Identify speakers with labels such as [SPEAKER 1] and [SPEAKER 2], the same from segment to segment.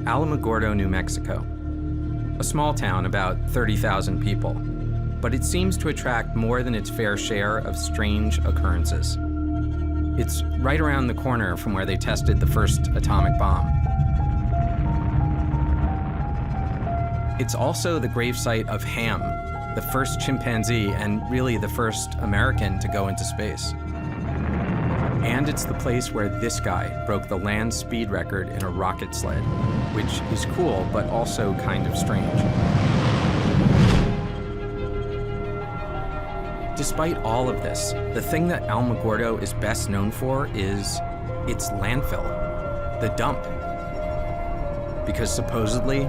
[SPEAKER 1] Alamogordo, New Mexico. A small town, about 30,000 people, but it seems to attract more than its fair share of strange occurrences. It's right around the corner from where they tested the first atomic bomb. It's also the gravesite of Ham, the first chimpanzee and really the first American to go into space. And it's the place where this guy broke the land speed record in a rocket sled, which is cool, but also kind of strange. Despite all of this, the thing that Alamogordo is best known for is its landfill, the dump. Because supposedly,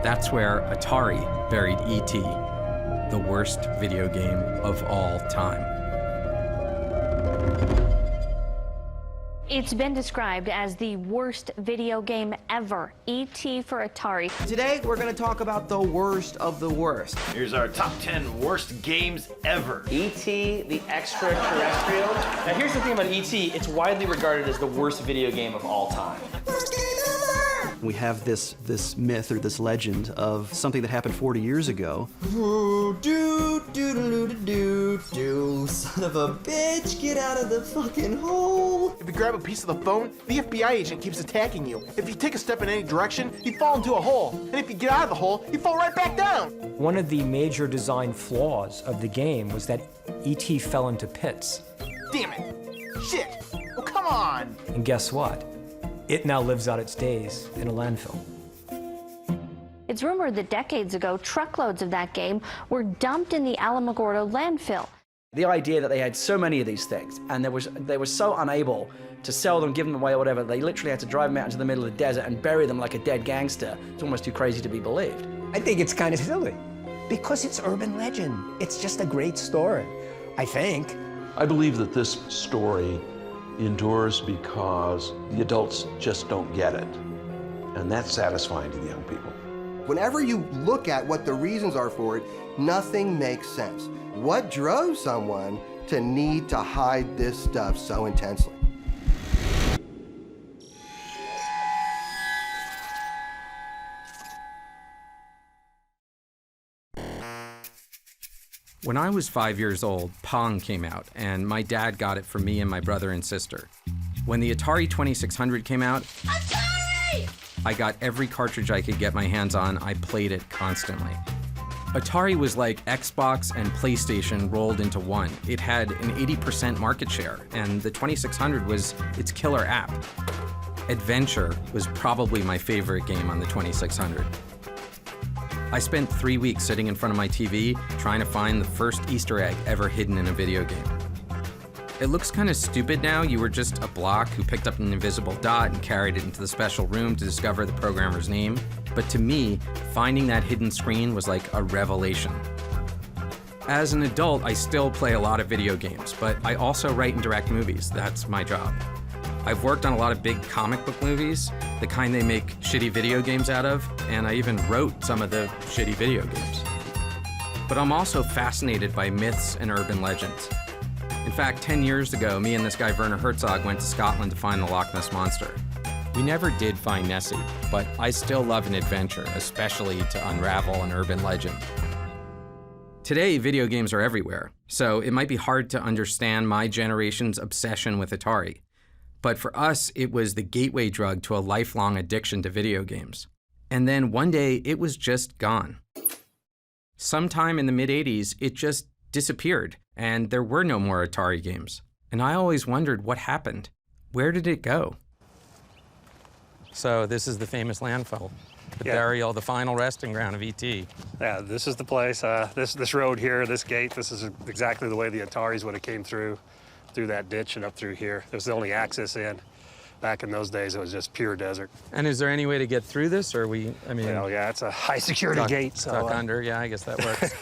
[SPEAKER 1] that's where Atari buried E.T., the worst video game of all time.
[SPEAKER 2] It's been described as the worst video game ever, E.T. for Atari.
[SPEAKER 3] Today, we're going to talk about the worst of the worst.
[SPEAKER 4] Here's our top 10 worst games ever.
[SPEAKER 5] E.T. the extraterrestrial. Now here's the thing about E.T. It's widely regarded as the worst video game of all time.
[SPEAKER 3] We have this myth or this legend of something that happened 40 years ago. Son of a bitch, get out of the fucking hole.
[SPEAKER 6] If you grab a piece of the phone, the FBI agent keeps attacking you. If you take a step in any direction, you fall into a hole. And if you get out of the hole, you fall right back down.
[SPEAKER 7] One of the major design flaws of the game was that E.T. fell into pits.
[SPEAKER 6] Damn it. Shit. Well, come on.
[SPEAKER 7] And guess what? It now lives out its days in a landfill.
[SPEAKER 2] It's rumored that decades ago, truckloads of that game were dumped in the Alamogordo landfill.
[SPEAKER 5] The idea that they had so many of these things and they were so unable to sell them, give them away or whatever, they literally had to drive them out into the middle of the desert and bury them like a dead gangster. It's almost too crazy to be believed.
[SPEAKER 8] I think it's kind of silly because it's urban legend. It's just a great story, I think.
[SPEAKER 9] I believe that this story endures because the adults just don't get it. And that's satisfying to the young people.
[SPEAKER 10] Whenever you look at what the reasons are for it, nothing makes sense. What drove someone to need to hide this stuff so intensely?
[SPEAKER 1] When I was 5 years old, Pong came out, and my dad got it for me and my brother and sister. When the Atari 2600 came out, Atari! I got every cartridge I could get my hands on. I played it constantly. Atari was like Xbox and PlayStation rolled into one. It had an 80% market share, and the 2600 was its killer app. Adventure was probably my favorite game on the 2600. I spent 3 weeks sitting in front of my TV trying to find the first Easter egg ever hidden in a video game. It looks kind of stupid now. You were just a block who picked up an invisible dot and carried it into the special room to discover the programmer's name. But to me, finding that hidden screen was like a revelation. As an adult, I still play a lot of video games, but I also write and direct movies. That's my job. I've worked on a lot of big comic book movies, the kind they make shitty video games out of, and I even wrote some of the shitty video games. But I'm also fascinated by myths and urban legends. In fact, 10 years ago, me and this guy Werner Herzog went to Scotland to find the Loch Ness Monster. We never did find Nessie, but I still love an adventure, especially to unravel an urban legend. Today, video games are everywhere, so it might be hard to understand my generation's obsession with Atari. But for us, it was the gateway drug to a lifelong addiction to video games. And then one day, it was just gone. Sometime in the mid-'80s, it just disappeared, and there were no more Atari games. And I always wondered what happened. Where did it go? So this is the famous landfill, the burial, the final resting ground of E.T.
[SPEAKER 11] Yeah, this is the place. This road here, this gate, this is exactly the way the Ataris would have came through that ditch and up through here. It was the only access in. Back in those days, it was just pure desert.
[SPEAKER 1] And is there any way to get through this, or
[SPEAKER 11] yeah, it's a high security gate. So,
[SPEAKER 1] duck under, yeah, I guess that works.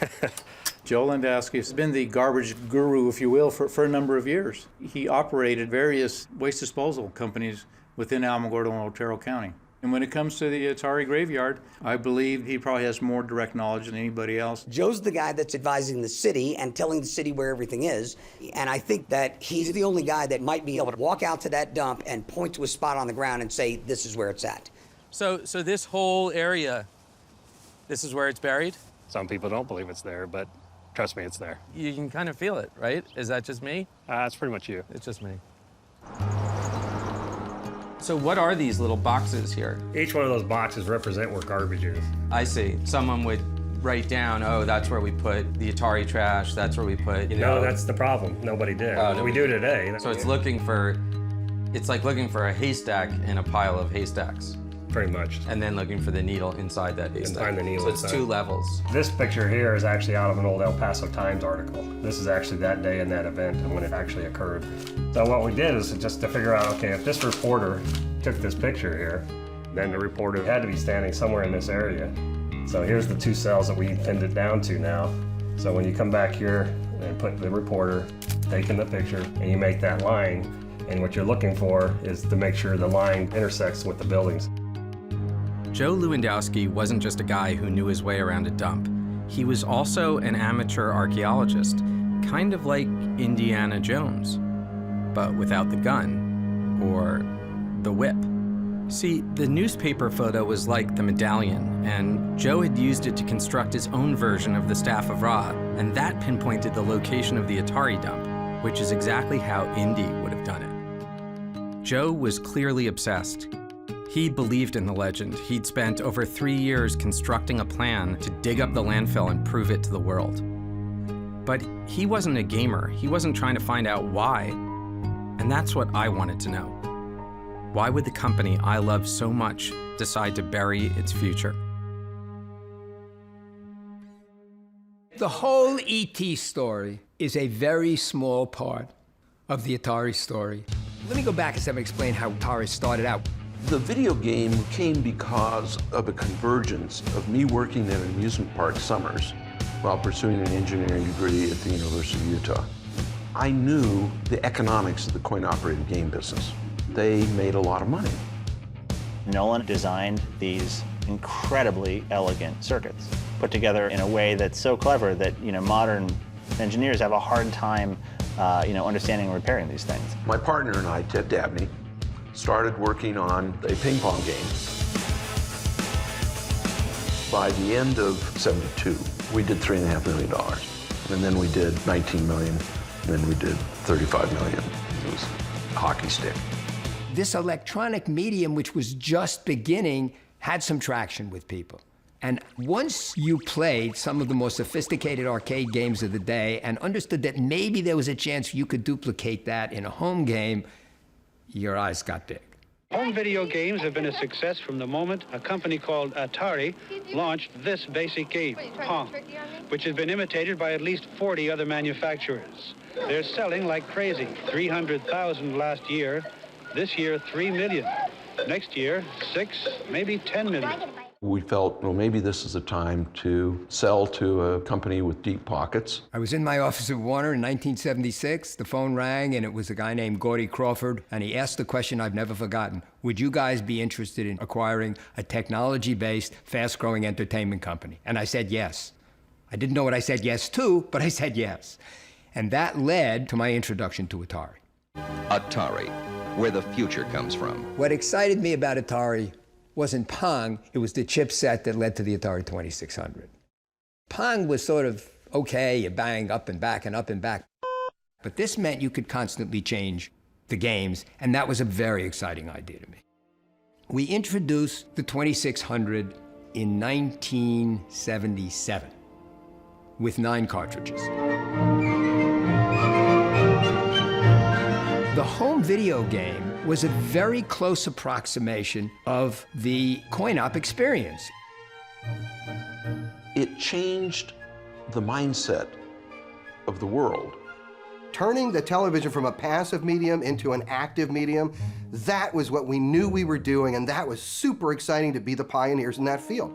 [SPEAKER 12] Joe Landowski has been the garbage guru, if you will, for a number of years. He operated various waste disposal companies within Alamogordo and Otero County. And when it comes to the Atari graveyard, I believe he probably has more direct knowledge than anybody else.
[SPEAKER 8] Joe's the guy that's advising the city and telling the city where everything is. And I think that he's the only guy that might be able to walk out to that dump and point to a spot on the ground and say, this is where it's at.
[SPEAKER 1] So this whole area, this is where it's buried?
[SPEAKER 11] Some people don't believe it's there, but trust me, it's there.
[SPEAKER 1] You can kind of feel it, right? Is that just me?
[SPEAKER 11] It's pretty much you.
[SPEAKER 1] It's just me. So what are these little boxes here?
[SPEAKER 11] Each one of those boxes represent where garbage is.
[SPEAKER 1] I see. Someone would write down, oh, that's where we put the Atari trash, that's where we put,
[SPEAKER 11] No, that's the problem. Nobody did. We do today.
[SPEAKER 1] So it's like looking for a haystack in a pile of haystacks.
[SPEAKER 11] Pretty much.
[SPEAKER 1] And then looking for the needle inside that haystack.
[SPEAKER 11] Find the needle
[SPEAKER 1] so it's
[SPEAKER 11] inside.
[SPEAKER 1] 2 levels.
[SPEAKER 11] This picture here is actually out of an old El Paso Times article. This is actually that day and that event and when it actually occurred. So what we did is just to figure out, okay, if this reporter took this picture here, then the reporter had to be standing somewhere in this area. So here's the 2 cells that we pinned it down to now. So when you come back here and put the reporter, taking the picture, and you make that line, and what you're looking for is to make sure the line intersects with the buildings.
[SPEAKER 1] Joe Lewandowski wasn't just a guy who knew his way around a dump. He was also an amateur archaeologist, kind of like Indiana Jones, but without the gun, or the whip. See, the newspaper photo was like the medallion, and Joe had used it to construct his own version of the Staff of Ra, and that pinpointed the location of the Atari dump, which is exactly how Indy would have done it. Joe was clearly obsessed. He believed in the legend. He'd spent over 3 years constructing a plan to dig up the landfill and prove it to the world. But he wasn't a gamer. He wasn't trying to find out why, and that's what I wanted to know. Why would the company I love so much decide to bury its future?
[SPEAKER 8] The whole E.T. story is a very small part of the Atari story. Let me go back and explain how Atari started out.
[SPEAKER 9] The video game came because of a convergence of me working at an amusement park summers while pursuing an engineering degree at the University of Utah. I knew the economics of the coin-operated game business. They made a lot of money.
[SPEAKER 13] Nolan designed these incredibly elegant circuits, put together in a way that's so clever that modern engineers have a hard time understanding and repairing these things.
[SPEAKER 9] My partner and I, Ted Dabney, started working on a ping pong game. By the end of '72, we did $3.5 million. And then we did 19 million, and then we did 35 million. It was a hockey stick.
[SPEAKER 8] This electronic medium, which was just beginning, had some traction with people. And once you played some of the more sophisticated arcade games of the day and understood that maybe there was a chance you could duplicate that in a home game, your eyes got big.
[SPEAKER 14] Home video games have been a success from the moment a company called Atari launched this basic game, Pong, which has been imitated by at least 40 other manufacturers. They're selling like crazy. 300,000 last year. This year, 3 million. Next year, 6, maybe 10 million.
[SPEAKER 9] We felt, well, maybe this is a time to sell to a company with deep pockets.
[SPEAKER 8] I was in my office at Warner in 1976. The phone rang, and it was a guy named Gordy Crawford, and he asked the question I've never forgotten. Would you guys be interested in acquiring a technology-based, fast-growing entertainment company? And I said yes. I didn't know what I said yes to, but I said yes. And that led to my introduction to Atari.
[SPEAKER 15] Atari, where the future comes from.
[SPEAKER 8] What excited me about Atari wasn't Pong, it was the chipset that led to the Atari 2600. Pong was sort of okay, you bang up and back and up and back. But this meant you could constantly change the games, and that was a very exciting idea to me. We introduced the 2600 in 1977 with 9 cartridges. The home video game was a very close approximation of the coin-op experience.
[SPEAKER 9] It changed the mindset of the world.
[SPEAKER 10] Turning the television from a passive medium into an active medium, that was what we knew we were doing, and that was super exciting to be the pioneers in that field.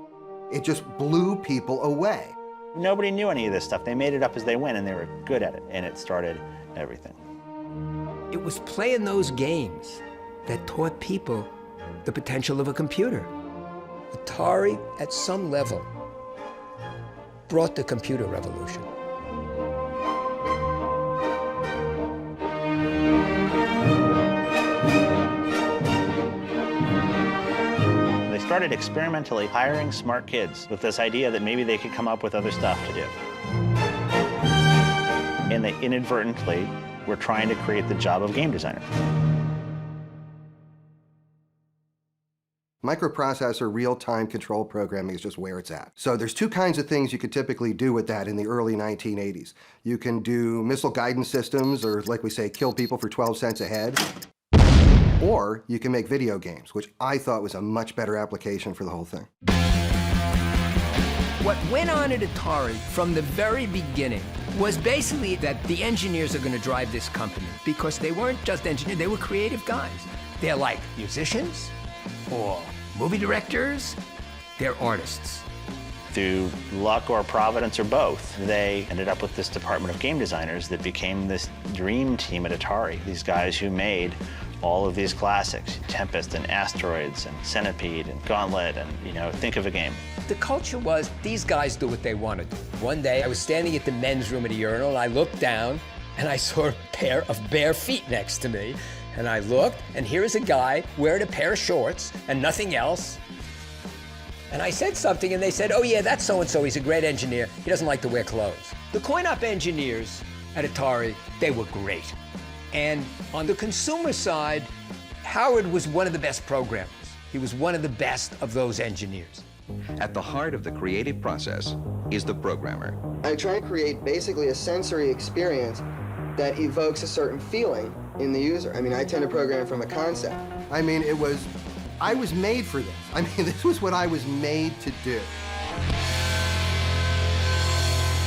[SPEAKER 10] It just blew people away.
[SPEAKER 13] Nobody knew any of this stuff. They made it up as they went, and they were good at it, and it started everything.
[SPEAKER 8] It was playing those games that taught people the potential of a computer. Atari, at some level, brought the computer revolution.
[SPEAKER 13] They started experimentally hiring smart kids with this idea that maybe they could come up with other stuff to do. And they inadvertently were trying to create the job of game designer.
[SPEAKER 10] Microprocessor real-time control programming is just where it's at. So there's two kinds of things you could typically do with that in the early 1980s. You can do missile guidance systems, or like we say, kill people for 12 cents a head. Or you can make video games, which I thought was a much better application for the whole thing.
[SPEAKER 8] What went on at Atari from the very beginning was basically that the engineers are going to drive this company, because they weren't just engineers, they were creative guys. They're like musicians, or movie directors, they're artists.
[SPEAKER 13] Through luck or providence or both, they ended up with this department of game designers that became this dream team at Atari. These guys who made all of these classics, Tempest and Asteroids and Centipede and Gauntlet and, you know, think of a game.
[SPEAKER 8] The culture was, these guys do what they want to do. One day, I was standing at the men's room at a urinal, and I looked down, and I saw a pair of bare feet next to me. And I looked, and here is a guy wearing a pair of shorts and nothing else. And I said something, and they said, oh yeah, that's so-and-so, he's a great engineer. He doesn't like to wear clothes. The coin-op engineers at Atari, they were great. And on the consumer side, Howard was one of the best programmers. He was one of the best of those engineers.
[SPEAKER 15] At the heart of the creative process is the programmer.
[SPEAKER 16] I try and create basically a sensory experience that evokes a certain feeling in the user. I mean, I tend to program from a concept.
[SPEAKER 10] I mean, I was made for this. I mean, this was what I was made to do.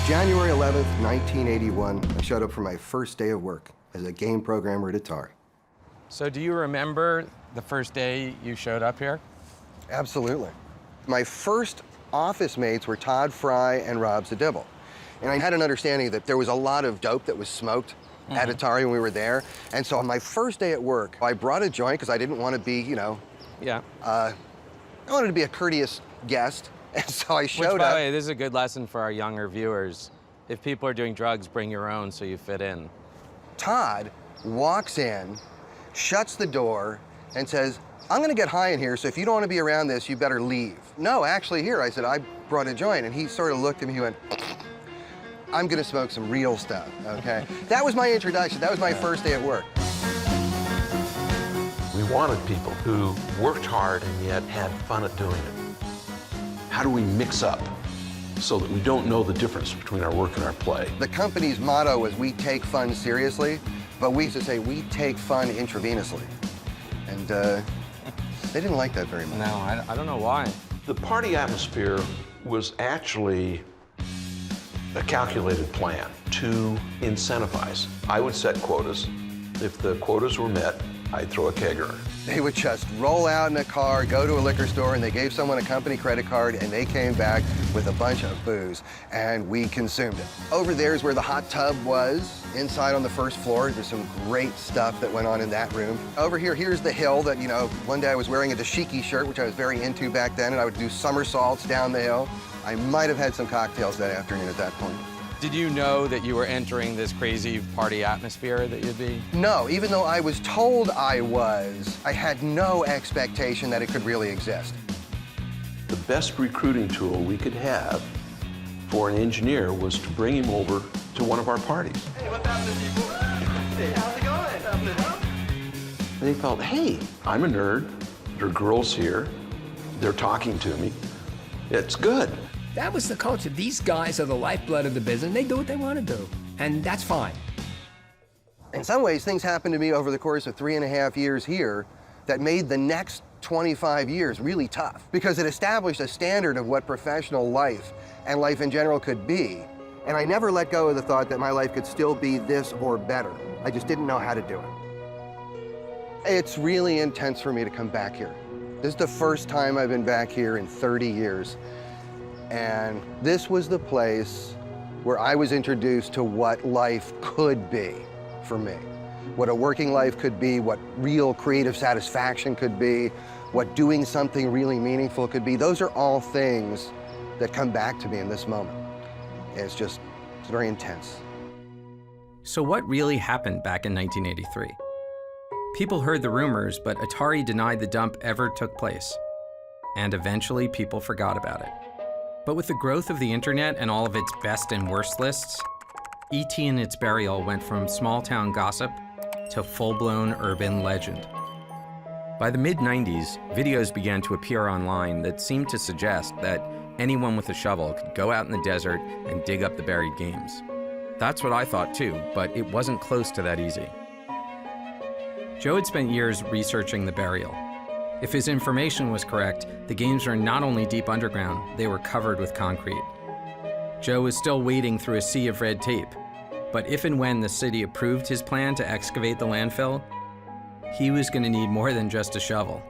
[SPEAKER 10] January 11th, 1981, I showed up for my first day of work as a game programmer at Atari.
[SPEAKER 1] So do you remember the first day you showed up here?
[SPEAKER 10] Absolutely. My first office mates were Todd Fry and Rob Zadibble. And I had an understanding that there was a lot of dope that was smoked at Atari when we were there. And so on my first day at work, I brought a joint because I didn't want to be, you know, I wanted to be a courteous guest. And so I showed up.
[SPEAKER 1] Which, by the way, this is a good lesson for our younger viewers. If people are doing drugs, bring your own so you fit in.
[SPEAKER 10] Todd walks in, shuts the door, and says, I'm going to get high in here, so if you don't want to be around this, you better leave. No, actually here. I said, I brought a joint. And he sort of looked at me, he went, I'm going to smoke some real stuff, okay? That was my introduction. That was my first day at work.
[SPEAKER 9] We wanted people who worked hard and yet had fun at doing it. How do we mix up so that we don't know the difference between our work and our play?
[SPEAKER 10] The company's motto was, we take fun seriously, but we used to say, we take fun intravenously. And they didn't like that very much.
[SPEAKER 1] No, I don't know why.
[SPEAKER 9] The party atmosphere was actually a calculated plan to incentivize. I would set quotas. If the quotas were met, I'd throw a kegger.
[SPEAKER 10] They would just roll out in a car, go to a liquor store, and they gave someone a company credit card, and they came back with a bunch of booze, and we consumed it. Over there is where the hot tub was. Inside on the first floor, there's some great stuff that went on in that room. Over here, here's the hill that, you know, one day I was wearing a dashiki shirt, which I was very into back then, and I would do somersaults down the hill. I might have had some cocktails that afternoon at that point.
[SPEAKER 1] Did you know that you were entering this crazy party atmosphere that you'd be?
[SPEAKER 10] No, even though I was told I was, I had no expectation that it could really exist.
[SPEAKER 9] The best recruiting tool we could have for an engineer was to bring him over to one of our parties.
[SPEAKER 6] Hey, what's happening, people? Hey, how's it going? What's happening?
[SPEAKER 9] And they felt, hey, I'm a nerd. There are girls here. They're talking to me. It's good.
[SPEAKER 8] That was the culture. These guys are the lifeblood of the business. They do what they want to do, and that's fine.
[SPEAKER 10] In some ways, things happened to me over the course of 3.5 years here that made the next 25 years really tough, because it established a standard of what professional life and life in general could be. And I never let go of the thought that my life could still be this or better. I just didn't know how to do it. It's really intense for me to come back here. This is the first time I've been back here in 30 years. And this was the place where I was introduced to what life could be for me. What a working life could be, what real creative satisfaction could be, what doing something really meaningful could be. Those are all things that come back to me in this moment. And it's very intense.
[SPEAKER 1] So what really happened back in 1983? People heard the rumors, but Atari denied the dump ever took place. and eventually people forgot about it. But with the growth of the internet and all of its best and worst lists, E.T. and its burial went from small-town gossip to full-blown urban legend. By the mid-90s, videos began to appear online that seemed to suggest that anyone with a shovel could go out in the desert and dig up the buried games. That's what I thought too, but it wasn't close to that easy. Joe had spent years researching the burial. If his information was correct, the games were not only deep underground, they were covered with concrete. Joe was still wading through a sea of red tape, but if and when the city approved his plan to excavate the landfill, he was going to need more than just a shovel.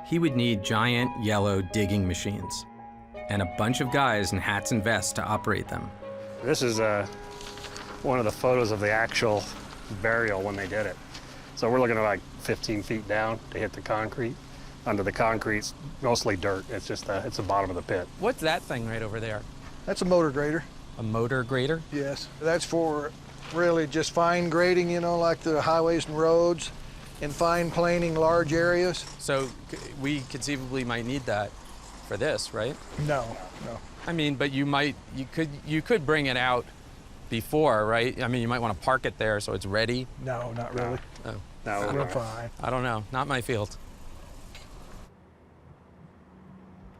[SPEAKER 1] He would need giant yellow digging machines and a bunch of guys in hats and vests to operate them.
[SPEAKER 11] This is one of the photos of the actual burial when they did it. So we're looking at like 15 feet down to hit the concrete. Under the concrete's mostly dirt. It's just it's the bottom of the pit.
[SPEAKER 1] What's that thing right over there?
[SPEAKER 17] That's a motor grader.
[SPEAKER 1] A motor grader?
[SPEAKER 17] Yes. That's for really just fine grading, you know, like the highways and roads, and fine planing large areas.
[SPEAKER 1] So we conceivably might need that for this, right?
[SPEAKER 17] No.
[SPEAKER 1] I mean, but you could bring it out before, right? I mean, you might want to park it there so it's ready.
[SPEAKER 17] No, not really.
[SPEAKER 1] Oh.
[SPEAKER 11] No,
[SPEAKER 17] we're fine.
[SPEAKER 1] I don't know. Not my field.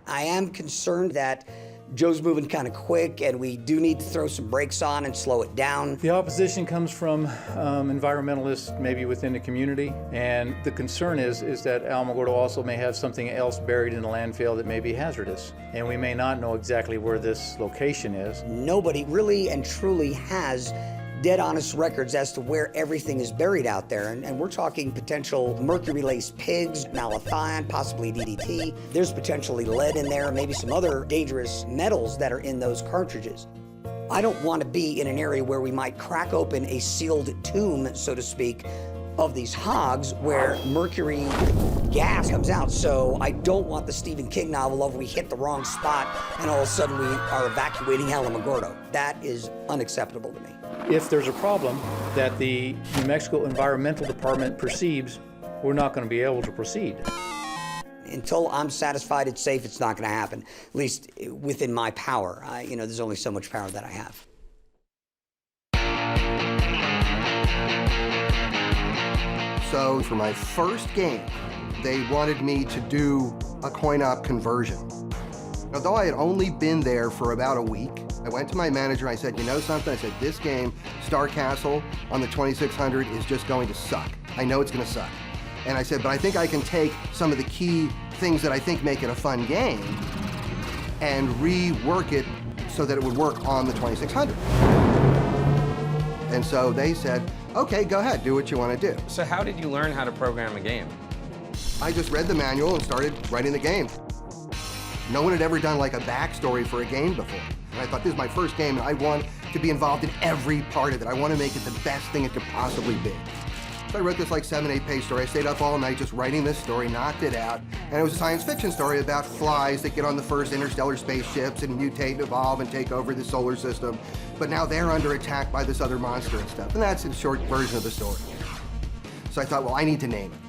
[SPEAKER 18] I am concerned that Joe's moving kind of quick, and we do need to throw some brakes on and slow it down.
[SPEAKER 12] The opposition comes from environmentalists, maybe within the community, and the concern is that Alamogordo also may have something else buried in the landfill that may be hazardous, and we may not know exactly where this location is.
[SPEAKER 18] Nobody really and truly has dead honest records as to where everything is buried out there, and we're talking potential mercury-laced pigs, malathion, possibly DDT. There's potentially lead in there, maybe some other dangerous metals that are in those cartridges. I don't want to be in an area where we might crack open a sealed tomb, so to speak, of these hogs where mercury gas comes out. So I don't want the Stephen King novel of we hit the wrong spot and all of a sudden we are evacuating Alamogordo. That is unacceptable to me.
[SPEAKER 12] If there's a problem that the New Mexico Environmental Department perceives, we're not going to be able to proceed.
[SPEAKER 18] Until I'm satisfied it's safe, it's not going to happen, at least within my power. You know, there's only so much power that I have.
[SPEAKER 10] So for my first game, they wanted me to do a coin-op conversion. Although I had only been there for about a week, I went to my manager, I said, you know something? I said, this game, Star Castle on the 2600, is just going to suck. I know it's going to suck. And I said, but I think I can take some of the key things that I think make it a fun game and rework it so that it would work on the 2600. And so they said, okay, go ahead, do what you want to do.
[SPEAKER 1] So how did you learn how to program a game?
[SPEAKER 10] I just read the manual and started writing the game. No one had ever done like a backstory for a game before. And I thought, this is my first game, and I want to be involved in every part of it. I want to make it the best thing it could possibly be. So I wrote this like 7-8 page story. I stayed up all night just writing this story, knocked it out. And it was a science fiction story about flies that get on the first interstellar spaceships and mutate and evolve and take over the solar system. But now they're under attack by this other monster and stuff. And that's a short version of the story. So I thought, well, I need to name it.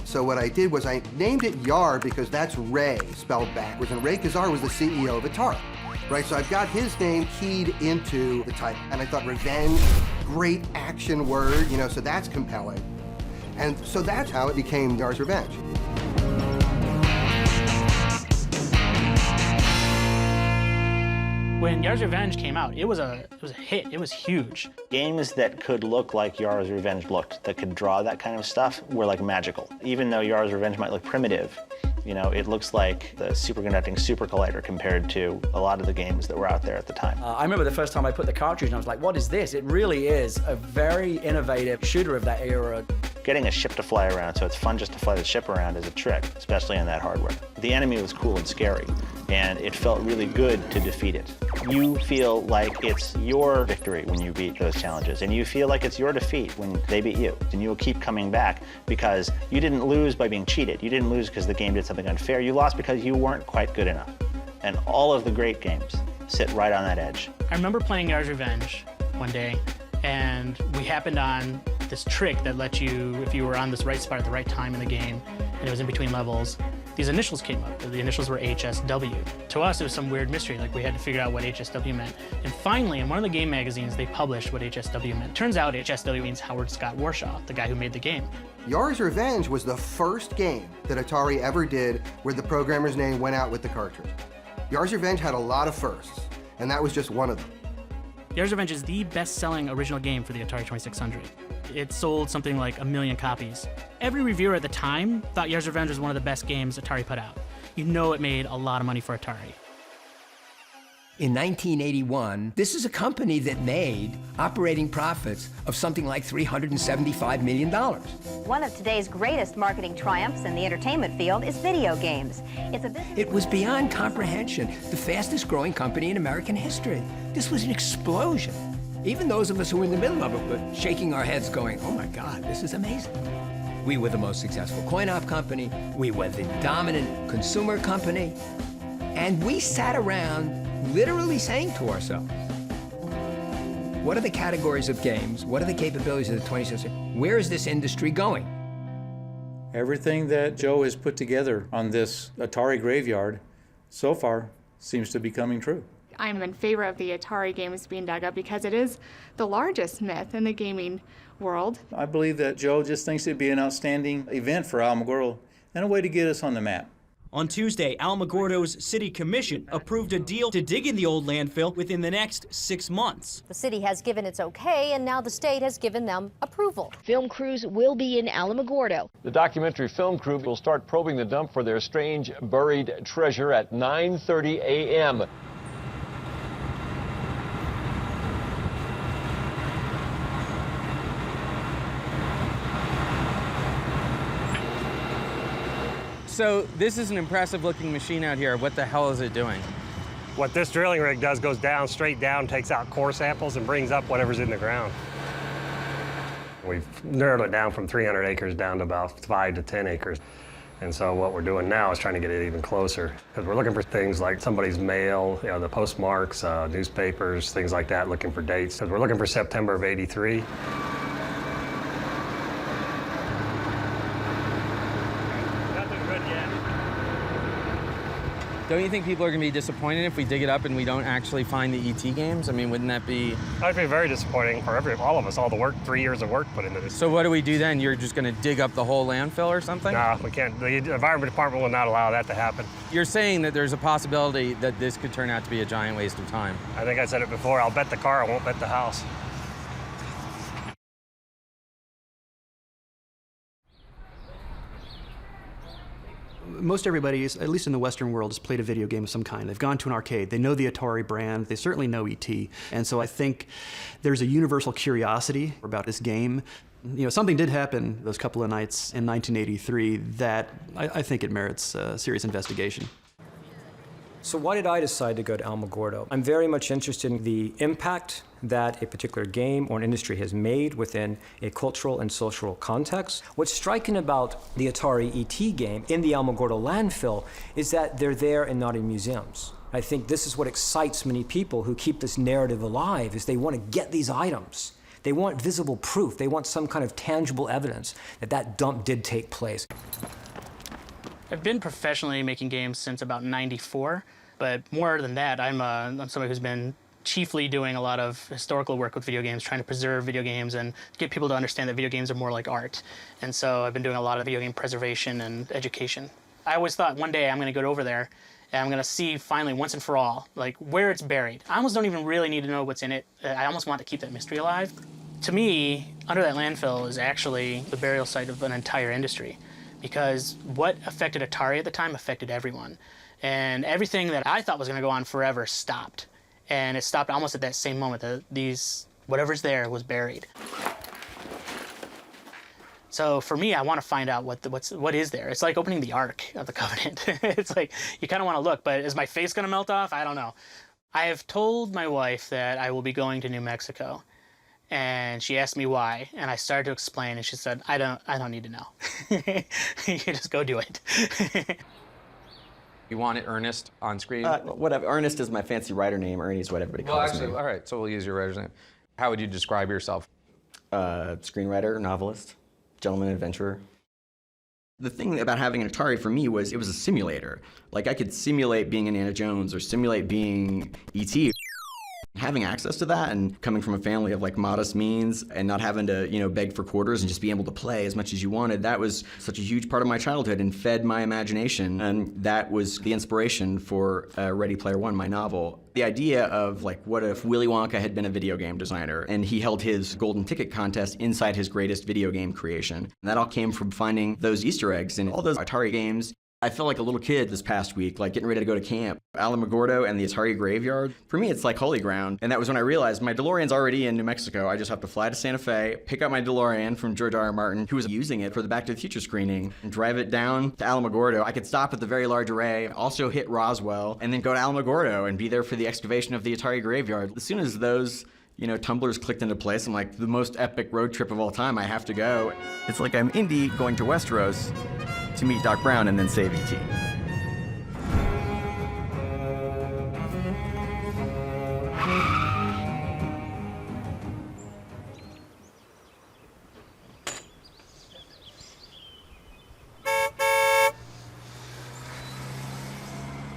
[SPEAKER 10] So what I did was I named it Yar because that's Ray spelled backwards, and Ray Kazar was the CEO of Atari, right? So I've got his name keyed into the title, and I thought revenge, great action word, you know, so that's compelling. And so that's how it became Yar's Revenge.
[SPEAKER 19] When Yar's Revenge came out, it was a hit. It was huge.
[SPEAKER 13] Games that could look like Yar's Revenge looked, that could draw that kind of stuff, were like magical. Even though Yar's Revenge might look primitive, you know, it looks like the superconducting super collider compared to a lot of the games that were out there at the time.
[SPEAKER 5] I remember the first time I put the cartridge and I was like, what is this? It really is a very innovative shooter of that era.
[SPEAKER 13] Getting a ship to fly around so it's fun just to fly the ship around is a trick, especially in that hardware. The enemy was cool and scary, and it felt really good to defeat it. You feel like it's your victory when you beat those challenges, and you feel like it's your defeat when they beat you. And you will keep coming back because you didn't lose by being cheated. You didn't lose because the game did something unfair. You lost because you weren't quite good enough. And all of the great games sit right on that edge.
[SPEAKER 19] I remember playing Yar's Revenge one day, and we happened on this trick that let you, if you were on this right spot at the right time in the game, and it was in between levels, these initials came up. The initials were HSW. To us, it was some weird mystery, like we had to figure out what HSW meant. And finally, in one of the game magazines, they published what HSW meant. Turns out HSW means Howard Scott Warshaw, the guy who made the game.
[SPEAKER 10] Yar's Revenge was the first game that Atari ever did where the programmer's name went out with the cartridge. Yar's Revenge had a lot of firsts, and that was just one of them.
[SPEAKER 19] Yar's Revenge is the best-selling original game for the Atari 2600. It sold something like 1 million copies. Every reviewer at the time thought Yar's Revenge was one of the best games Atari put out. You know it made a lot of money for Atari.
[SPEAKER 8] In 1981, this is a company that made operating profits of something like $375 million.
[SPEAKER 20] One of today's greatest marketing triumphs in the entertainment field is video games.
[SPEAKER 8] It was beyond comprehension, the fastest growing company in American history. This was an explosion. Even those of us who were in the middle of it were shaking our heads going, oh my God, this is amazing. We were the most successful coin-op company, we were the dominant consumer company, and we sat around literally saying to ourselves, what are the categories of games? What are the capabilities of the 20th century? Where is this industry going?
[SPEAKER 12] Everything that Joe has put together on this Atari graveyard so far seems to be coming true.
[SPEAKER 21] I'm in favor of the Atari games being dug up because it is the largest myth in the gaming world.
[SPEAKER 12] I believe that Joe just thinks it'd be an outstanding event for Alamogordo and a way to get us on the map.
[SPEAKER 22] On Tuesday, Alamogordo's City Commission approved a deal to dig in the old landfill within the next 6 months.
[SPEAKER 20] The city has given its okay, and now the state has given them approval.
[SPEAKER 23] Film crews will be in Alamogordo.
[SPEAKER 24] The documentary film crew will start probing the dump for their strange buried treasure at 9:30 a.m.
[SPEAKER 1] So this is an impressive looking machine out here. What the hell is it doing?
[SPEAKER 11] What this drilling rig does goes down, straight down, takes out core samples and brings up whatever's in the ground. We've narrowed it down from 300 acres down to about 5 to 10 acres. And so what we're doing now is trying to get it even closer. Because we're looking for things like somebody's mail, you know, the postmarks, newspapers, things like that, looking for dates. Because we're looking for September of '83.
[SPEAKER 1] Don't you think people are going to be disappointed if we dig it up and we don't actually find the ET games? I mean, wouldn't that be...
[SPEAKER 11] That'd be very disappointing for all of us, all the work, 3 years of work put into this.
[SPEAKER 1] So what do we do then? You're just going to dig up the whole landfill or something?
[SPEAKER 11] No, we can't. The Environment Department will not allow that to happen.
[SPEAKER 1] You're saying that there's a possibility that this could turn out to be a giant waste of time.
[SPEAKER 11] I think I said it before, I'll bet the car, I won't bet the house.
[SPEAKER 3] Most everybody, at least in the Western world, has played a video game of some kind. They've gone to an arcade. They know the Atari brand. They certainly know ET. And so I think there's a universal curiosity about this game. You know, something did happen those couple of nights in 1983 that I think it merits a serious investigation.
[SPEAKER 7] So why did I decide to go to Alamogordo? I'm very much interested in the impact that a particular game or an industry has made within a cultural and social context. What's striking about the Atari ET game in the Alamogordo landfill is that they're there and not in museums. I think this is what excites many people who keep this narrative alive, is they want to get these items. They want visible proof. They want some kind of tangible evidence that that dump did take place.
[SPEAKER 19] I've been professionally making games since about '94, but more than that, I'm somebody who's been chiefly doing a lot of historical work with video games, trying to preserve video games and get people to understand that video games are more like art. And so I've been doing a lot of video game preservation and education. I always thought one day I'm going to go over there and I'm going to see finally, once and for all, like where it's buried. I almost don't even really need to know what's in it. I almost want to keep that mystery alive. To me, under that landfill is actually the burial site of an entire industry, because what affected Atari at the time affected everyone. And everything that I thought was going to go on forever stopped. And it stopped almost at that same moment that whatever's there was buried. So for me, I want to find out what is there. It's like opening the Ark of the Covenant. It's like, you kind of want to look, but is my face going to melt off? I don't know. I have told my wife that I will be going to New Mexico. And she asked me why, and I started to explain, and she said, I don't need to know. You just go do it.
[SPEAKER 1] You want it Ernest on screen?
[SPEAKER 25] Whatever. Ernest is my fancy writer name. Ernie is what everybody calls me.
[SPEAKER 1] All right, so we'll use your writer's name. How would you describe yourself?
[SPEAKER 25] Screenwriter, novelist, gentleman adventurer. The thing about having an Atari for me was it was a simulator. Like I could simulate being Indiana Jones or simulate being E.T. Having access to that and coming from a family of like modest means and not having to, beg for quarters and just being able to play as much as you wanted, that was such a huge part of my childhood and fed my imagination. And that was the inspiration for Ready Player One, my novel. The idea of like, what if Willy Wonka had been a video game designer and he held his golden ticket contest inside his greatest video game creation. And that all came from finding those Easter eggs in all those Atari games. I felt like a little kid this past week, like getting ready to go to camp. Alamogordo and the Atari graveyard, for me, it's like holy ground. And that was when I realized my DeLorean's already in New Mexico. I just have to fly to Santa Fe, pick up my DeLorean from George R.R. Martin, who was using it for the Back to the Future screening, and drive it down to Alamogordo. I could stop at the Very Large Array, also hit Roswell, and then go to Alamogordo and be there for the excavation of the Atari graveyard. As soon as those tumblers clicked into place, I'm like, the most epic road trip of all time, I have to go. It's like I'm Indy going to Westeros to meet Doc Brown and then save E.T.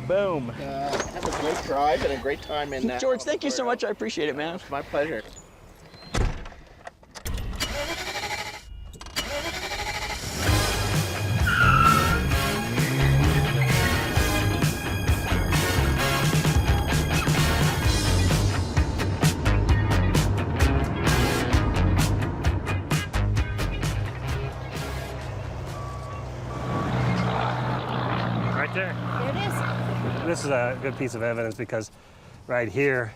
[SPEAKER 2] Boom.
[SPEAKER 4] Have a great drive and a great time in that.
[SPEAKER 2] George, thank you so much. I appreciate it, man.
[SPEAKER 4] My pleasure.
[SPEAKER 11] Right there.
[SPEAKER 14] There it is.
[SPEAKER 11] This is a good piece of evidence because right here.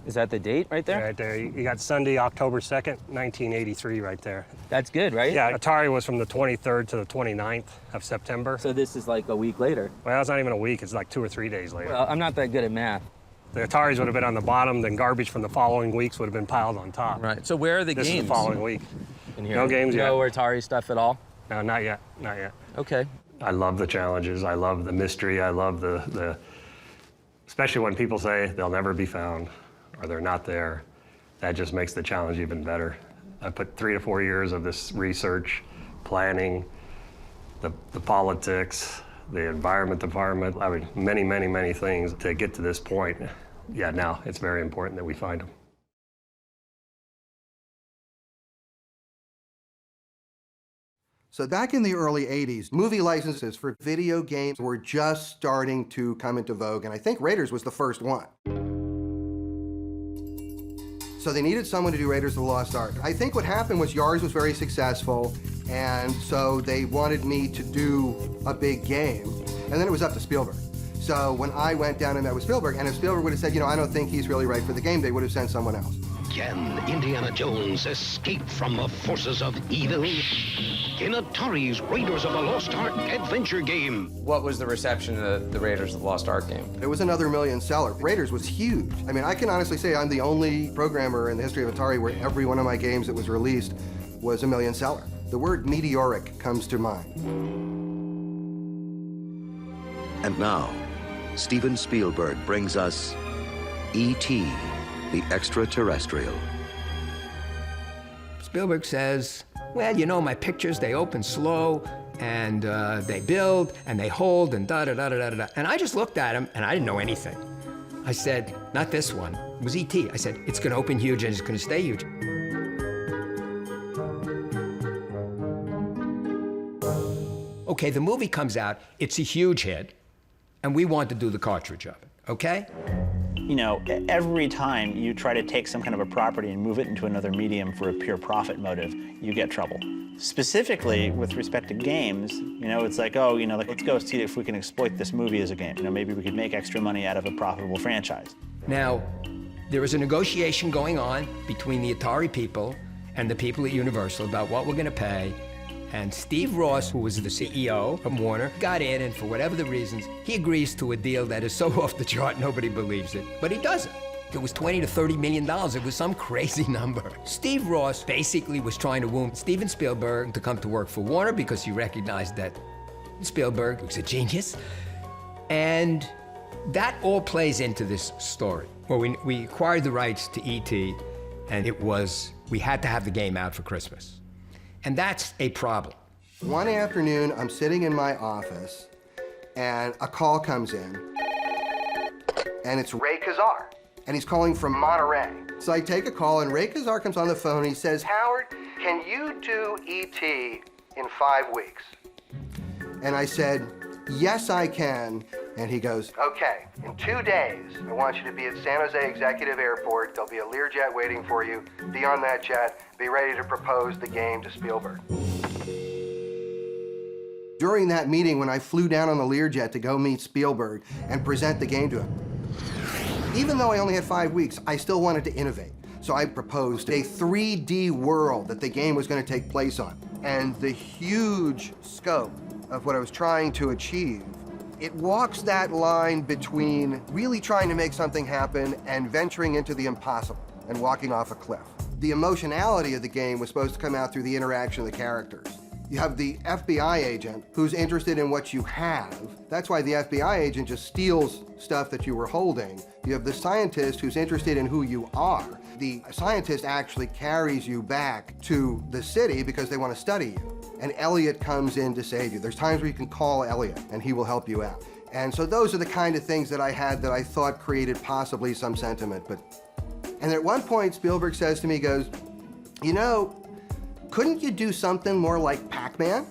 [SPEAKER 2] Is that the date right there?
[SPEAKER 11] Right there. You got Sunday, October 2nd, 1983 right there.
[SPEAKER 2] That's good, right?
[SPEAKER 11] Yeah, Atari was from the 23rd to the 29th of September.
[SPEAKER 2] So this is like a week later.
[SPEAKER 11] Well, it's not even a week. It's like 2 or 3 days later.
[SPEAKER 2] Well, I'm not that good at math.
[SPEAKER 11] The Ataris would have been on the bottom, then garbage from the following weeks would have been piled on top.
[SPEAKER 2] Right. So where are the
[SPEAKER 11] this
[SPEAKER 2] games?
[SPEAKER 11] This is the following week.
[SPEAKER 2] In here.
[SPEAKER 11] No games yet.
[SPEAKER 2] No Atari stuff at all?
[SPEAKER 11] No, not yet. Not yet.
[SPEAKER 2] Okay.
[SPEAKER 11] I love the challenges. I love the mystery. I love the especially when people say they'll never be found or they're not there. That just makes the challenge even better. I put 3 to 4 years of this research, planning, the politics, the environment department. I mean, many things to get to this point. Yeah, now it's very important that we find them.
[SPEAKER 10] So back in the early 80s, movie licenses for video games were just starting to come into vogue, and I think Raiders was the first one. So they needed someone to do Raiders of the Lost Ark. I think what happened was yours was very successful, and so they wanted me to do a big game, and then it was up to Spielberg. So when I went down and met with Spielberg, and if Spielberg would have said, I don't think he's really right for the game, they would have sent someone else.
[SPEAKER 15] Can Indiana Jones escape from the forces of evil? In Atari's Raiders of the Lost Ark adventure game.
[SPEAKER 1] What was the reception of the Raiders of the Lost Ark game?
[SPEAKER 10] It was another million seller. Raiders was huge. I mean, I can honestly say I'm the only programmer in the history of Atari where every one of my games that was released was a million seller. The word meteoric comes to mind.
[SPEAKER 16] And now, Steven Spielberg brings us E.T., the extraterrestrial.
[SPEAKER 8] Spielberg says, well, my pictures, they open slow, and they build, and they hold, and da-da-da-da-da-da. And I just looked at him, and I didn't know anything. I said, not this one. It was E.T. I said, it's gonna open huge, and it's gonna stay huge. Okay, the movie comes out, it's a huge hit, and we want to do the cartridge of it, okay?
[SPEAKER 13] Every time you try to take some kind of a property and move it into another medium for a pure profit motive, you get trouble. Specifically, with respect to games, it's like, let's go see if we can exploit this movie as a game. Maybe we could make extra money out of a profitable franchise.
[SPEAKER 8] Now, there was a negotiation going on between the Atari people and the people at Universal about what we're gonna pay. And Steve Ross, who was the CEO of Warner, got in, and for whatever the reasons, he agrees to a deal that is so off the chart, nobody believes it. But he does it. It was $20 to $30 million. It was some crazy number. Steve Ross basically was trying to woo Steven Spielberg to come to work for Warner because he recognized that Spielberg was a genius. And that all plays into this story. Well, we acquired the rights to E.T., and we had to have the game out for Christmas. And that's a problem.
[SPEAKER 10] One afternoon, I'm sitting in my office, and a call comes in, and it's Ray Kazar, and he's calling from Monterey. So I take a call, and Ray Kazar comes on the phone, and he says, Howard, can you do E.T. in 5 weeks? And I said, yes, I can. And he goes, okay, in 2 days, I want you to be at San Jose Executive Airport. There'll be a Learjet waiting for you. Be on that jet. Be ready to propose the game to Spielberg. During that meeting, when I flew down on the Learjet to go meet Spielberg and present the game to him, even though I only had 5 weeks, I still wanted to innovate. So I proposed a 3D world that the game was going to take place on. And the huge scope of what I was trying to achieve, it walks that line between really trying to make something happen and venturing into the impossible and walking off a cliff. The emotionality of the game was supposed to come out through the interaction of the characters. You have the FBI agent who's interested in what you have. That's why the FBI agent just steals stuff that you were holding. You have the scientist who's interested in who you are. The scientist actually carries you back to the city because they want to study you. And Elliot comes in to save you. There's times where you can call Elliot and he will help you out. And so those are the kind of things that I had that I thought created possibly some sentiment. And at one point, Spielberg says to me, he goes, you know, couldn't you do something more like Pac-Man?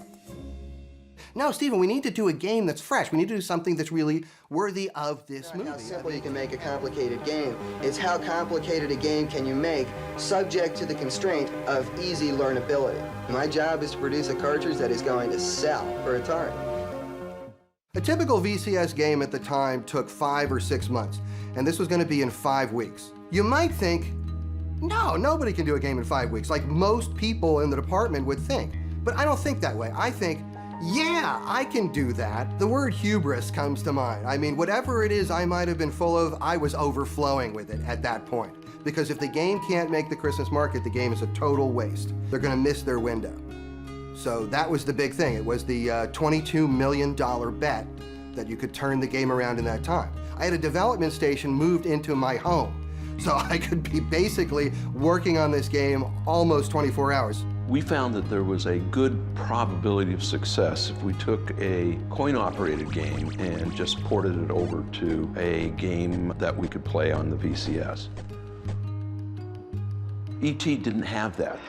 [SPEAKER 10] No, Stephen, we need to do a game that's fresh. We need to do something that's really worthy of this movie.
[SPEAKER 6] How simple you can make a complicated game. It's how complicated a game can you make subject to the constraint of easy learnability. My job is to produce a cartridge that is going to sell for Atari.
[SPEAKER 10] A typical VCS game at the time took 5 or 6 months, and this was going to be in 5 weeks. You might think, no, nobody can do a game in 5 weeks, like most people in the department would think. But I don't think that way. I think, yeah, I can do that. The word hubris comes to mind. I mean, whatever it is I might have been full of, I was overflowing with it at that point. Because if the game can't make the Christmas market, the game is a total waste. They're going to miss their window. So that was the big thing. It was the $22 million bet that you could turn the game around in that time. I had a development station moved into my home, so I could be basically working on this game almost 24 hours.
[SPEAKER 9] We found that there was a good probability of success if we took a coin-operated game and just ported it over to a game that we could play on the VCS. E.T. didn't have that.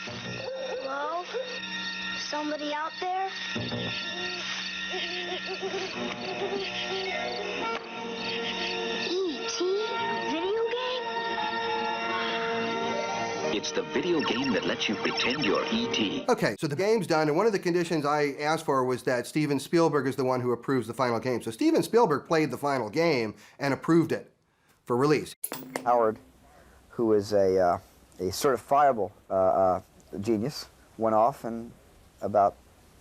[SPEAKER 14] Hello? Somebody out there? E.T.? Video game?
[SPEAKER 15] It's the video game that lets you pretend you're E.T.
[SPEAKER 10] Okay, so the game's done, and one of the conditions I asked for was that Steven Spielberg is the one who approves the final game. So Steven Spielberg played the final game and approved it for release.
[SPEAKER 6] Howard, who is a certifiable genius, went off and about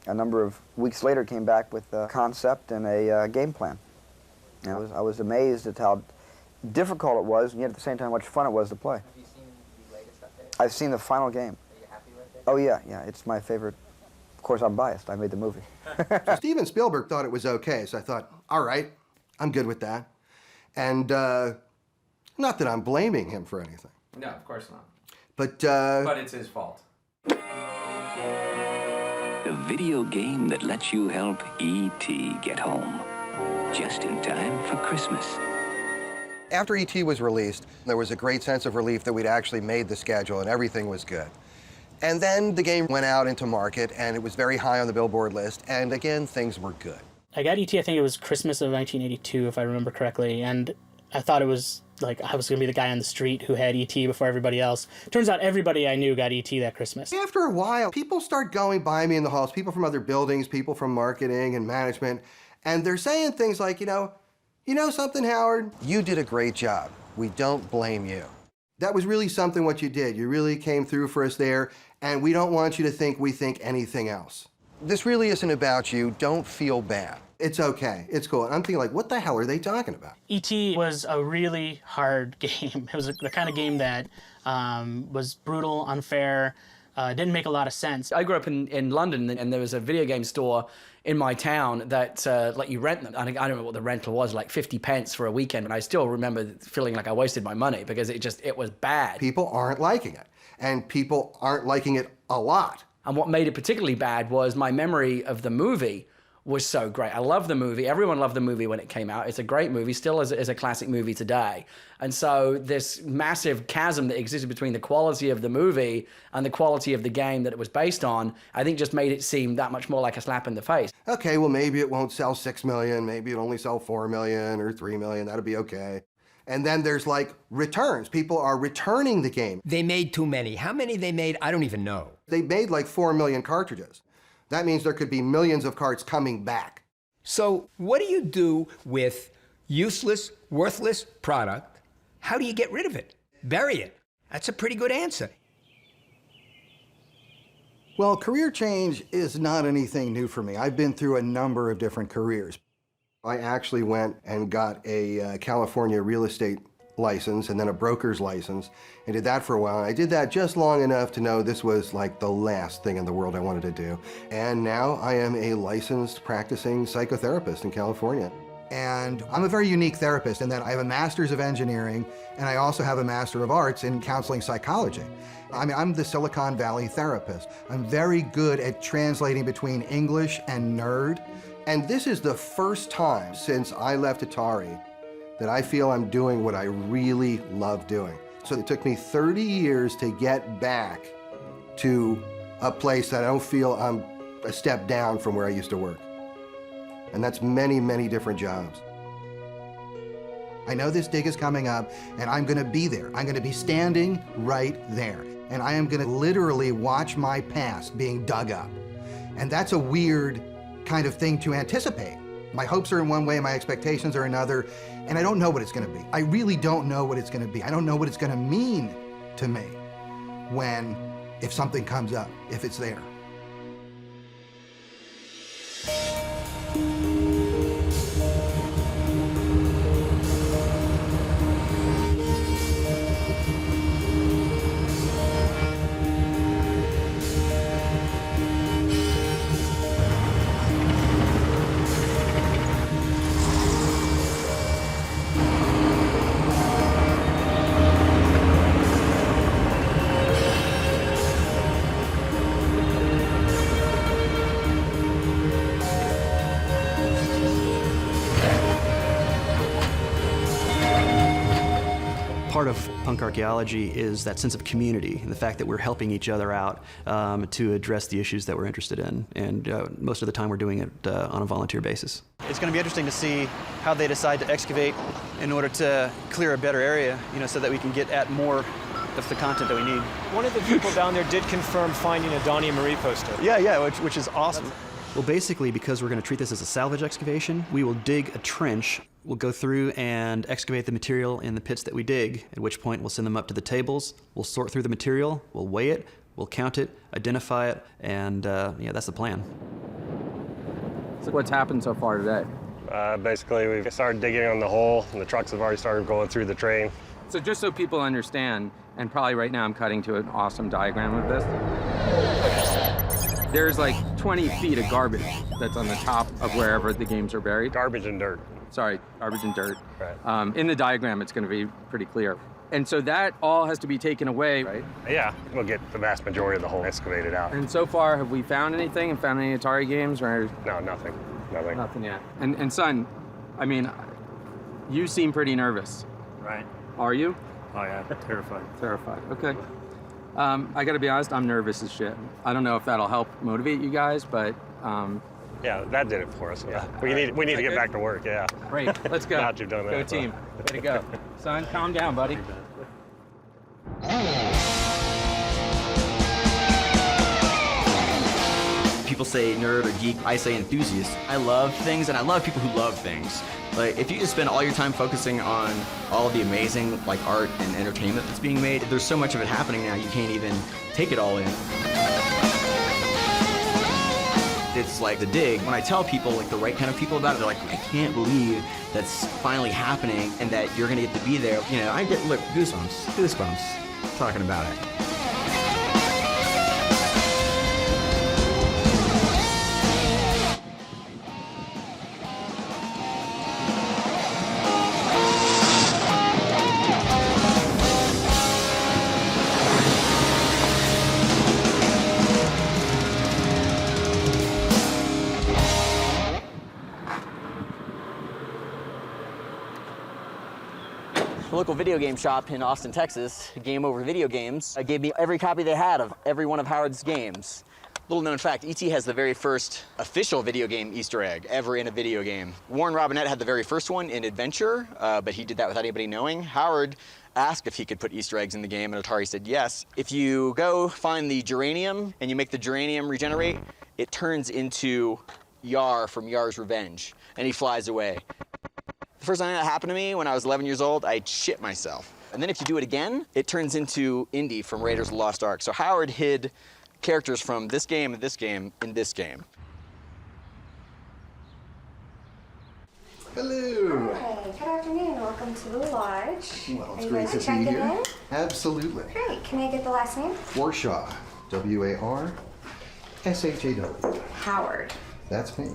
[SPEAKER 6] a number of weeks later came back with a concept and a game plan. And I was amazed at how difficult it was, and yet at the same time how much fun it was to play.
[SPEAKER 2] Have you seen the latest update?
[SPEAKER 6] I've seen the final game.
[SPEAKER 2] Are you happy with it?
[SPEAKER 6] Oh yeah, it's my favorite. Of course, I'm biased. I made the movie.
[SPEAKER 10] So Steven Spielberg thought it was okay, so I thought, all right, I'm good with that. And not that I'm blaming him for anything.
[SPEAKER 1] No, of course not.
[SPEAKER 10] But
[SPEAKER 1] it's his fault.
[SPEAKER 15] The video game that lets you help E.T. get home. Just in time for Christmas.
[SPEAKER 10] after E.T. was released, there was a great sense of relief that we'd actually made the schedule and everything was good. And then the game went out into market and it was very high on the Billboard list, and again, things were good.
[SPEAKER 19] I got E.T., I think it was Christmas of 1982, if I remember correctly, and I thought it was like I was going to be the guy on the street who had E.T. before everybody else. Turns out everybody I knew got E.T. that Christmas.
[SPEAKER 10] After a while, people start going by me in the halls, people from other buildings, people from marketing and management, and they're saying things like, you know something, Howard? You did a great job. We don't blame you. That was really something what you did. You really came through for us there, and we don't want you to think we think anything else. This really isn't about you. Don't feel bad. It's okay. It's cool. And I'm thinking, like, what the hell are they talking about?
[SPEAKER 19] E.T. was a really hard game. It was the kind of game that was brutal, unfair, didn't make a lot of sense.
[SPEAKER 5] I grew up in London, and there was a video game store in my town that let you rent them. I don't know what the rental was, like 50 pence for a weekend, and I still remember feeling like I wasted my money because it was bad.
[SPEAKER 10] People aren't liking it, and people aren't liking it a lot.
[SPEAKER 5] And what made it particularly bad was my memory of the movie was so great. I love the movie. Everyone loved the movie when it came out. It's a great movie, still is a classic movie today. And so this massive chasm that existed between the quality of the movie and the quality of the game that it was based on, I think just made it seem that much more like a slap in the face.
[SPEAKER 10] Okay, well, maybe it won't sell 6 million, maybe it'll only sell 4 million or 3 million, that'll be okay. And then there's like returns. People are returning the game.
[SPEAKER 8] They made too many. How many they made, I don't even know.
[SPEAKER 10] They made like 4 million cartridges. That means there could be millions of carts coming back.
[SPEAKER 8] So what do you do with useless, worthless product? How do you get rid of it? Bury it. That's a pretty good answer.
[SPEAKER 12] Well, career change is not anything new for me. I've been through a number of different careers.
[SPEAKER 10] I actually went and got a California real estate license and then a broker's license and did that for a while. I did that just long enough to know this was like the last thing in the world I wanted to do. And now I am a licensed practicing psychotherapist in California.
[SPEAKER 12] And I'm a very unique therapist in that I have a master's of engineering and I also have a master of arts in counseling psychology. I mean, I'm the Silicon Valley therapist. I'm very good at translating between English and nerd.
[SPEAKER 10] And this is the first time since I left Atari that I feel I'm doing what I really love doing. So it took me 30 years to get back to a place that I don't feel I'm a step down from where I used to work. And that's many, many different jobs.
[SPEAKER 12] I know this dig is coming up and I'm gonna be there. I'm gonna be standing right there. And I am gonna literally watch my past being dug up. And that's a weird kind of thing to anticipate. My hopes are in one way, my expectations are another, and I don't know what it's gonna be. I really don't know what it's gonna be. I don't know what it's gonna mean to me if something comes up, if it's there.
[SPEAKER 3] Part of punk archaeology is that sense of community and the fact that we're helping each other out to address the issues that we're interested in. And most of the time we're doing it on a volunteer basis.
[SPEAKER 17] It's going to be interesting to see how they decide to excavate in order to clear a better area, so that we can get at more of the content that we need.
[SPEAKER 7] One of the people down there did confirm finding a Donnie and Marie poster.
[SPEAKER 17] Yeah, which is awesome.
[SPEAKER 3] Well, basically, because we're going to treat this as a salvage excavation, we will dig a trench. We'll go through and excavate the material in the pits that we dig, at which point we'll send them up to the tables. We'll sort through the material, we'll weigh it, we'll count it, identify it, and that's the plan.
[SPEAKER 1] So what's happened so far today?
[SPEAKER 11] Basically, we've started digging on the hole, and the trucks have already started going through the train.
[SPEAKER 1] So just so people understand, and probably right now I'm cutting to an awesome diagram of this. There's like 20 feet of garbage that's on the top of wherever the games are buried.
[SPEAKER 11] Garbage and dirt.
[SPEAKER 1] Sorry, garbage and dirt.
[SPEAKER 11] Right.
[SPEAKER 1] In the diagram, it's going to be pretty clear. And so that all has to be taken away, right?
[SPEAKER 11] Yeah, we'll get the vast majority of the hole excavated out.
[SPEAKER 1] And so far, have we found anything and found any Atari games? Or?
[SPEAKER 11] No, nothing.
[SPEAKER 1] Nothing yet. And son, I mean, you seem pretty nervous.
[SPEAKER 11] Right.
[SPEAKER 1] Are you?
[SPEAKER 11] Oh yeah, terrified.
[SPEAKER 1] Terrified, okay. I gotta be honest, I'm nervous as shit. I don't know if that'll help motivate you guys, but...
[SPEAKER 11] Yeah, that did it for us. Yeah. We need to get back to work, yeah.
[SPEAKER 1] Great, let's go.
[SPEAKER 11] Now that you've done that.
[SPEAKER 1] Go team, way to go. Son, calm down, buddy.
[SPEAKER 25] People say nerd or geek, I say enthusiast. I love things and I love people who love things. Like, if you just spend all your time focusing on all of the amazing art and entertainment that's being made, there's so much of it happening now you can't even take it all in. It's like the dig. When I tell people, the right kind of people about it, they're like, I can't believe that's finally happening and that you're gonna get to be there. I get, goosebumps talking about it.
[SPEAKER 18] local video game shop in Austin, Texas, Game Over Video Games, gave me every copy they had of every one of Howard's games. Little known fact, E.T. has the very first official video game Easter egg ever in a video game. Warren Robinette had the very first one in Adventure, but he did that without anybody knowing. Howard asked if he could put Easter eggs in the game, and Atari said yes. If you go find the geranium and you make the geranium regenerate, it turns into Yar from Yar's Revenge, and he flies away. The first time that happened to me when I was 11 years old, I shit myself. And then if you do it again, it turns into Indy from Raiders of the Lost Ark. So Howard hid characters from this game and this game in this game.
[SPEAKER 10] Hello.
[SPEAKER 20] Hi, good afternoon. Welcome to the lodge.
[SPEAKER 10] Well, it's
[SPEAKER 20] Are you
[SPEAKER 10] great
[SPEAKER 20] guys
[SPEAKER 10] to be
[SPEAKER 20] checking
[SPEAKER 10] here.
[SPEAKER 20] in?
[SPEAKER 10] Absolutely.
[SPEAKER 20] Great. Can I get the last name?
[SPEAKER 10] Warshaw, W-A-R-S-H-A-W.
[SPEAKER 20] Howard.
[SPEAKER 10] That's me.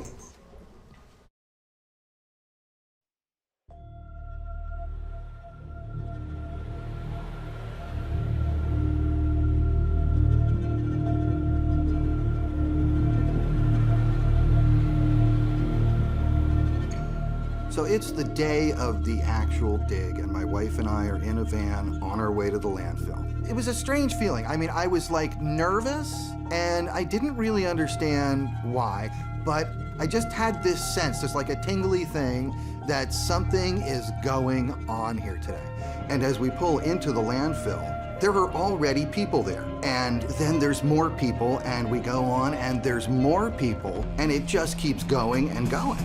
[SPEAKER 10] So it's the day of the actual dig, and my wife and I are in a van on our way to the landfill. It was a strange feeling. I mean, I was like nervous, and I didn't really understand why, but I just had this sense, just like a tingly thing, that something is going on here today. And as we pull into the landfill, there are already people there. And then there's more people, and we go on, and there's more people, and it just keeps going and going.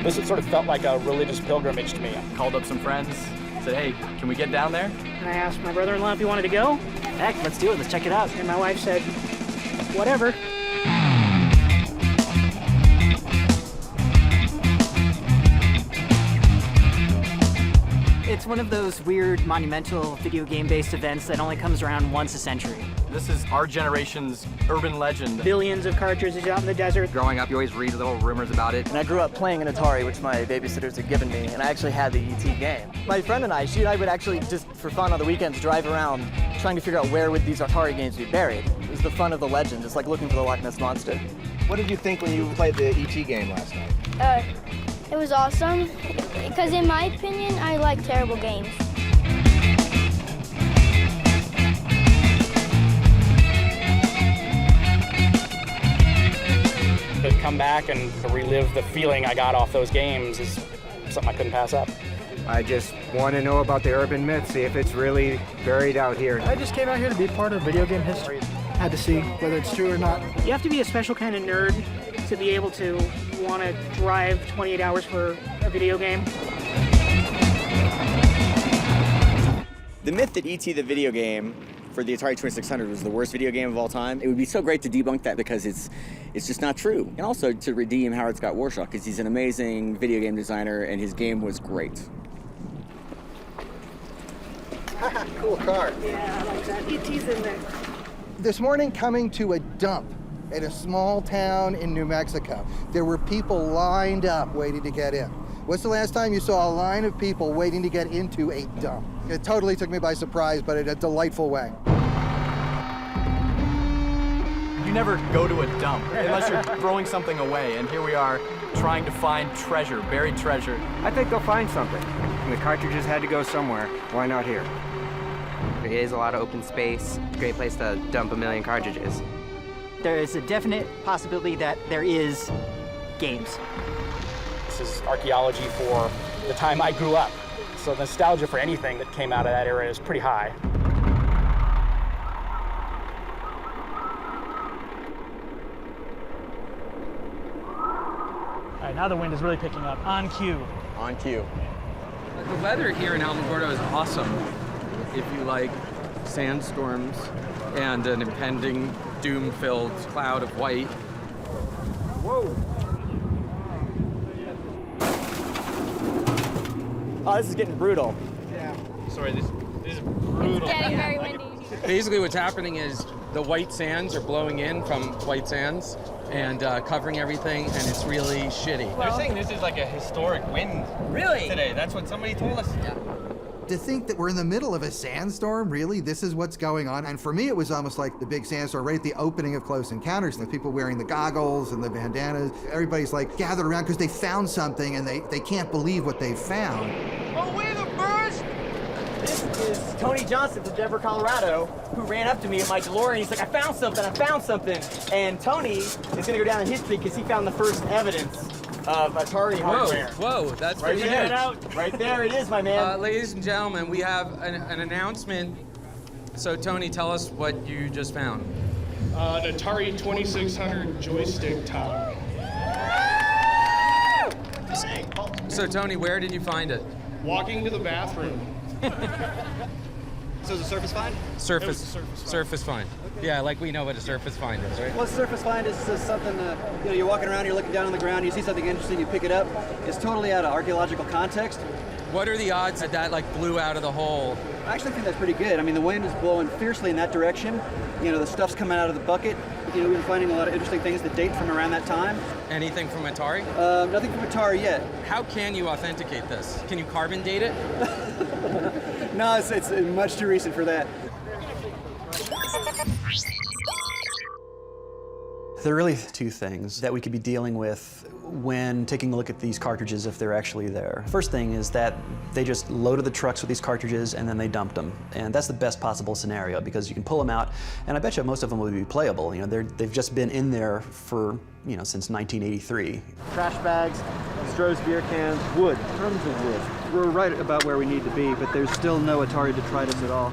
[SPEAKER 21] This sort of felt like a religious pilgrimage to me. I called up some friends, said, hey, can we get down there?
[SPEAKER 22] And I asked my brother-in-law if he wanted to go.
[SPEAKER 18] Heck, let's do it. Let's check it out.
[SPEAKER 22] And my wife said, whatever.
[SPEAKER 23] It's one of those weird, monumental video game-based events that only comes around once a century.
[SPEAKER 21] This is our generation's urban legend.
[SPEAKER 22] Billions of cartridges out in the desert.
[SPEAKER 21] Growing up, you always read little rumors about it.
[SPEAKER 2] And I grew up playing an Atari, which my babysitters had given me, and I actually had the E.T. game. My friend and I, she and I would actually just, for fun on the weekends, drive around trying to figure out where would these Atari games be buried. It was the fun of the legend, just like looking for the Loch Ness Monster.
[SPEAKER 4] What did you think when you played the E.T. game last night?
[SPEAKER 14] It was awesome, because in my opinion, I like terrible games.
[SPEAKER 21] To come back and to relive the feeling I got off those games is something I couldn't pass up.
[SPEAKER 26] I just want to know about the urban myth, see if it's really buried out here.
[SPEAKER 22] I just came out here to be part of video game history. Had to see whether it's true or not. You have to be a special kind of nerd to be able to want to drive 28 hours for a video game.
[SPEAKER 18] The myth that E.T. the video game for the Atari 2600 was the worst video game of all time, it would be so great to debunk that because it's just not true. And also to redeem Howard Scott Warshaw because he's an amazing video game designer and his game was great.
[SPEAKER 10] Cool car.
[SPEAKER 22] Yeah, I like that. E.T.'s in there.
[SPEAKER 12] This morning, coming to a dump in a small town in New Mexico, there were people lined up waiting to get in. What's the last time you saw a line of people waiting to get into a dump? It totally took me by surprise, but in a delightful way.
[SPEAKER 21] You never go to a dump unless you're throwing something away, and here we are trying to find treasure, buried treasure.
[SPEAKER 26] I think they'll find something. And the cartridges had to go somewhere. Why not here?
[SPEAKER 27] It is a lot of open space. Great place to dump a million cartridges.
[SPEAKER 23] There is a definite possibility that there is games.
[SPEAKER 21] This is archaeology for the time I grew up. So the nostalgia for anything that came out of that era is pretty high.
[SPEAKER 22] All right, now the wind is really picking up. On cue.
[SPEAKER 18] On cue.
[SPEAKER 1] The weather here in Alamogordo is awesome if you like sandstorms and an impending doom-filled cloud of white.
[SPEAKER 22] Whoa.
[SPEAKER 2] Oh, this is getting brutal.
[SPEAKER 22] Yeah.
[SPEAKER 1] Sorry, this is brutal.
[SPEAKER 14] It's getting very windy.
[SPEAKER 1] Basically what's happening is the white sands are blowing in from white sands and covering everything, and it's really shitty.
[SPEAKER 21] They're saying this is like a historic wind.
[SPEAKER 18] Really?
[SPEAKER 21] Today. That's what somebody told us.
[SPEAKER 18] Yeah.
[SPEAKER 12] To think that we're in the middle of a sandstorm, really? This is what's going on? And for me, it was almost like the big sandstorm right at the opening of Close Encounters. The people wearing the goggles and the bandanas, everybody's like gathered around because they found something and they can't believe what they found.
[SPEAKER 2] Oh, we're the first! This is Tony Johnson from Denver, Colorado, who ran up to me in my DeLorean. He's like, I found something. And Tony is gonna go down in history because he found the first evidence of Atari hardware.
[SPEAKER 1] Whoa, that's
[SPEAKER 2] right
[SPEAKER 1] pretty
[SPEAKER 2] there.
[SPEAKER 1] huge.
[SPEAKER 2] Right there it is, my man.
[SPEAKER 1] Ladies and gentlemen, we have an announcement. So Tony, tell us what you just found.
[SPEAKER 6] An Atari 2600 joystick top.
[SPEAKER 1] So Tony, where did you find it?
[SPEAKER 6] Walking to the bathroom.
[SPEAKER 17] So is it a surface find?
[SPEAKER 1] Surface find. Yeah, like we know what a surface find is, right?
[SPEAKER 17] Well, a surface find is just something, you're walking around, you're looking down on the ground, you see something interesting, you pick it up. It's totally out of archaeological context.
[SPEAKER 1] What are the odds that that like blew out of the hole?
[SPEAKER 17] I actually think that's pretty good. I mean, the wind is blowing fiercely in that direction. The stuff's coming out of the bucket. We've been finding a lot of interesting things that date from around that time.
[SPEAKER 1] Anything from Atari?
[SPEAKER 17] Nothing from Atari yet.
[SPEAKER 1] How can you authenticate this? Can you carbon date it?
[SPEAKER 17] No, it's much too recent for that.
[SPEAKER 3] There are really two things that we could be dealing with when taking a look at these cartridges if they're actually there. First thing is that they just loaded the trucks with these cartridges and then they dumped them. And that's the best possible scenario because you can pull them out and I bet you most of them will be playable. They've just been in there for, since 1983.
[SPEAKER 17] Trash bags, Stroh's beer cans, wood, tons of wood. We're right about where we need to be, but there's still no Atari detritus at all.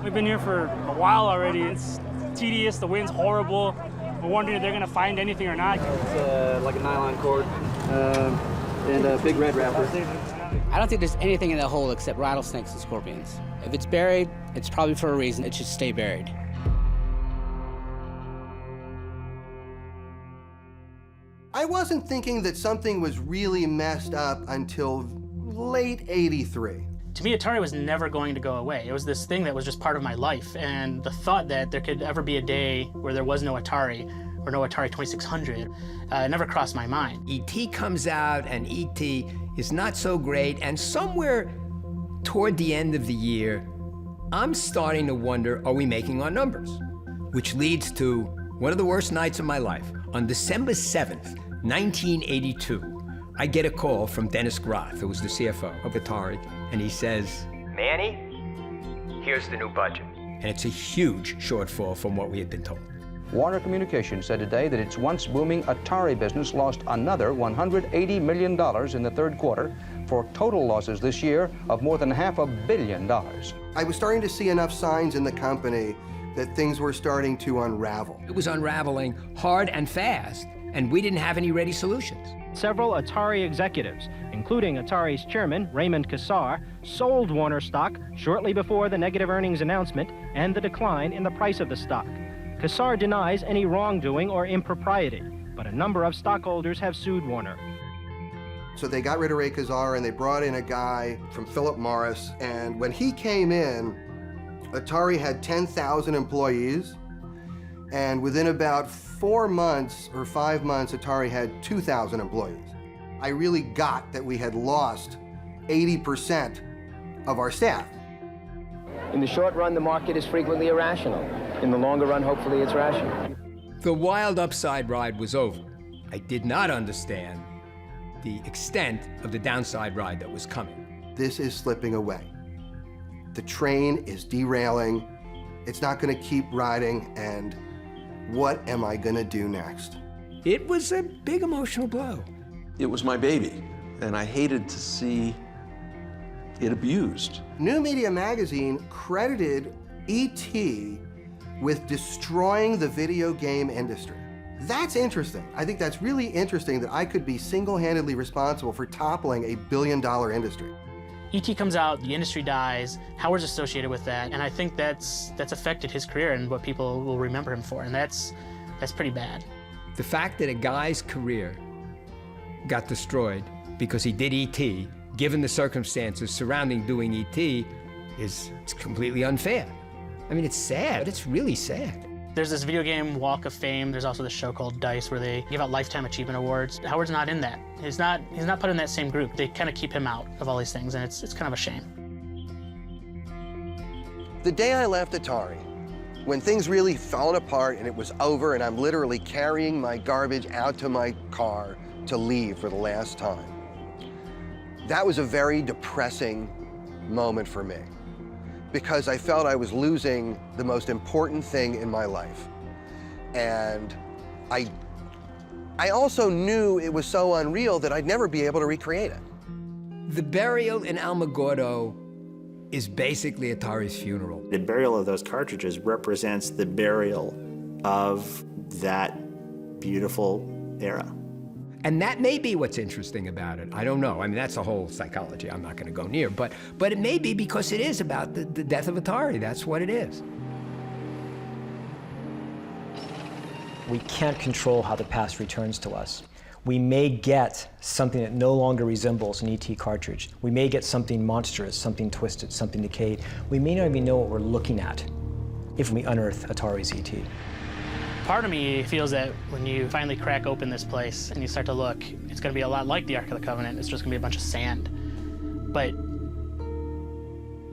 [SPEAKER 22] We've been here for a while already. It's tedious, the wind's horrible. We're wondering if they're gonna find anything or not.
[SPEAKER 17] It's like a nylon cord and a big red wrapper.
[SPEAKER 9] I don't think there's anything in that hole except rattlesnakes and scorpions. If it's buried, it's probably for a reason. It should stay buried.
[SPEAKER 10] I wasn't thinking that something was really messed up until late '83.
[SPEAKER 22] To me, Atari was never going to go away. It was this thing that was just part of my life, and the thought that there could ever be a day where there was no Atari, or no Atari 2600, never crossed my mind.
[SPEAKER 8] E.T. comes out, and E.T. is not so great, and somewhere toward the end of the year, I'm starting to wonder, are we making our numbers? Which leads to one of the worst nights of my life. On December 7th, 1982, I get a call from Dennis Groth, who was the CFO of Atari, and he says, Manny, here's the new budget. And it's a huge shortfall from what we had been told.
[SPEAKER 13] Warner Communications said today that its once booming Atari business lost another $180 million in the third quarter for total losses this year of more than $500 million.
[SPEAKER 10] I was starting to see enough signs in the company that things were starting to unravel.
[SPEAKER 8] It was unraveling hard and fast, and we didn't have any ready solutions.
[SPEAKER 15] Several Atari executives, including Atari's chairman, Raymond Kassar, sold Warner stock shortly before the negative earnings announcement and the decline in the price of the stock. Kassar denies any wrongdoing or impropriety, but a number of stockholders have sued Warner.
[SPEAKER 10] So they got rid of Ray Kassar and they brought in a guy from Philip Morris, and when he came in, Atari had 10,000 employees, and within about 4 months or 5 months, Atari had 2,000 employees. I really got that we had lost 80% of our staff.
[SPEAKER 27] In the short run, the market is frequently irrational. In the longer run, hopefully it's rational.
[SPEAKER 8] The wild upside ride was over. I did not understand the extent of the downside ride that was coming.
[SPEAKER 10] This is slipping away. The train is derailing. It's not going to keep riding, and what am I going to do next?
[SPEAKER 8] It was a big emotional blow.
[SPEAKER 16] It was my baby, and I hated to see it abused.
[SPEAKER 10] New Media Magazine credited E.T. with destroying the video game industry. That's interesting. I think that's really interesting that I could be single-handedly responsible for toppling a billion-dollar industry.
[SPEAKER 22] E.T. comes out, the industry dies, Howard's associated with that, and I think that's affected his career and what people will remember him for, and that's pretty bad.
[SPEAKER 8] The fact that a guy's career got destroyed because he did E.T., given the circumstances surrounding doing E.T., it's completely unfair. I mean, it's sad. It's really sad.
[SPEAKER 22] There's this video game Walk of Fame. There's also this show called Dice where they give out Lifetime Achievement Awards. Howard's not in that. He's not put in that same group. They kind of keep him out of all these things, and it's kind of a shame.
[SPEAKER 10] The day I left Atari, when things really fell apart and it was over and I'm literally carrying my garbage out to my car to leave for the last time, that was a very depressing moment for me, because I felt I was losing the most important thing in my life. And I also knew it was so unreal that I'd never be able to recreate it.
[SPEAKER 8] The burial in Alamogordo is basically Atari's funeral.
[SPEAKER 5] The burial of those cartridges represents the burial of that beautiful era.
[SPEAKER 8] And that may be what's interesting about it. I don't know. I mean, that's a whole psychology I'm not going to go near. But it may be because it is about the death of Atari. That's what it is.
[SPEAKER 7] We can't control how the past returns to us. We may get something that no longer resembles an ET cartridge. We may get something monstrous, something twisted, something decayed. We may not even know what we're looking at if we unearth Atari's ET.
[SPEAKER 22] Part of me feels that when you finally crack open this place and you start to look, it's going to be a lot like the Ark of the Covenant. It's just going to be a bunch of sand. But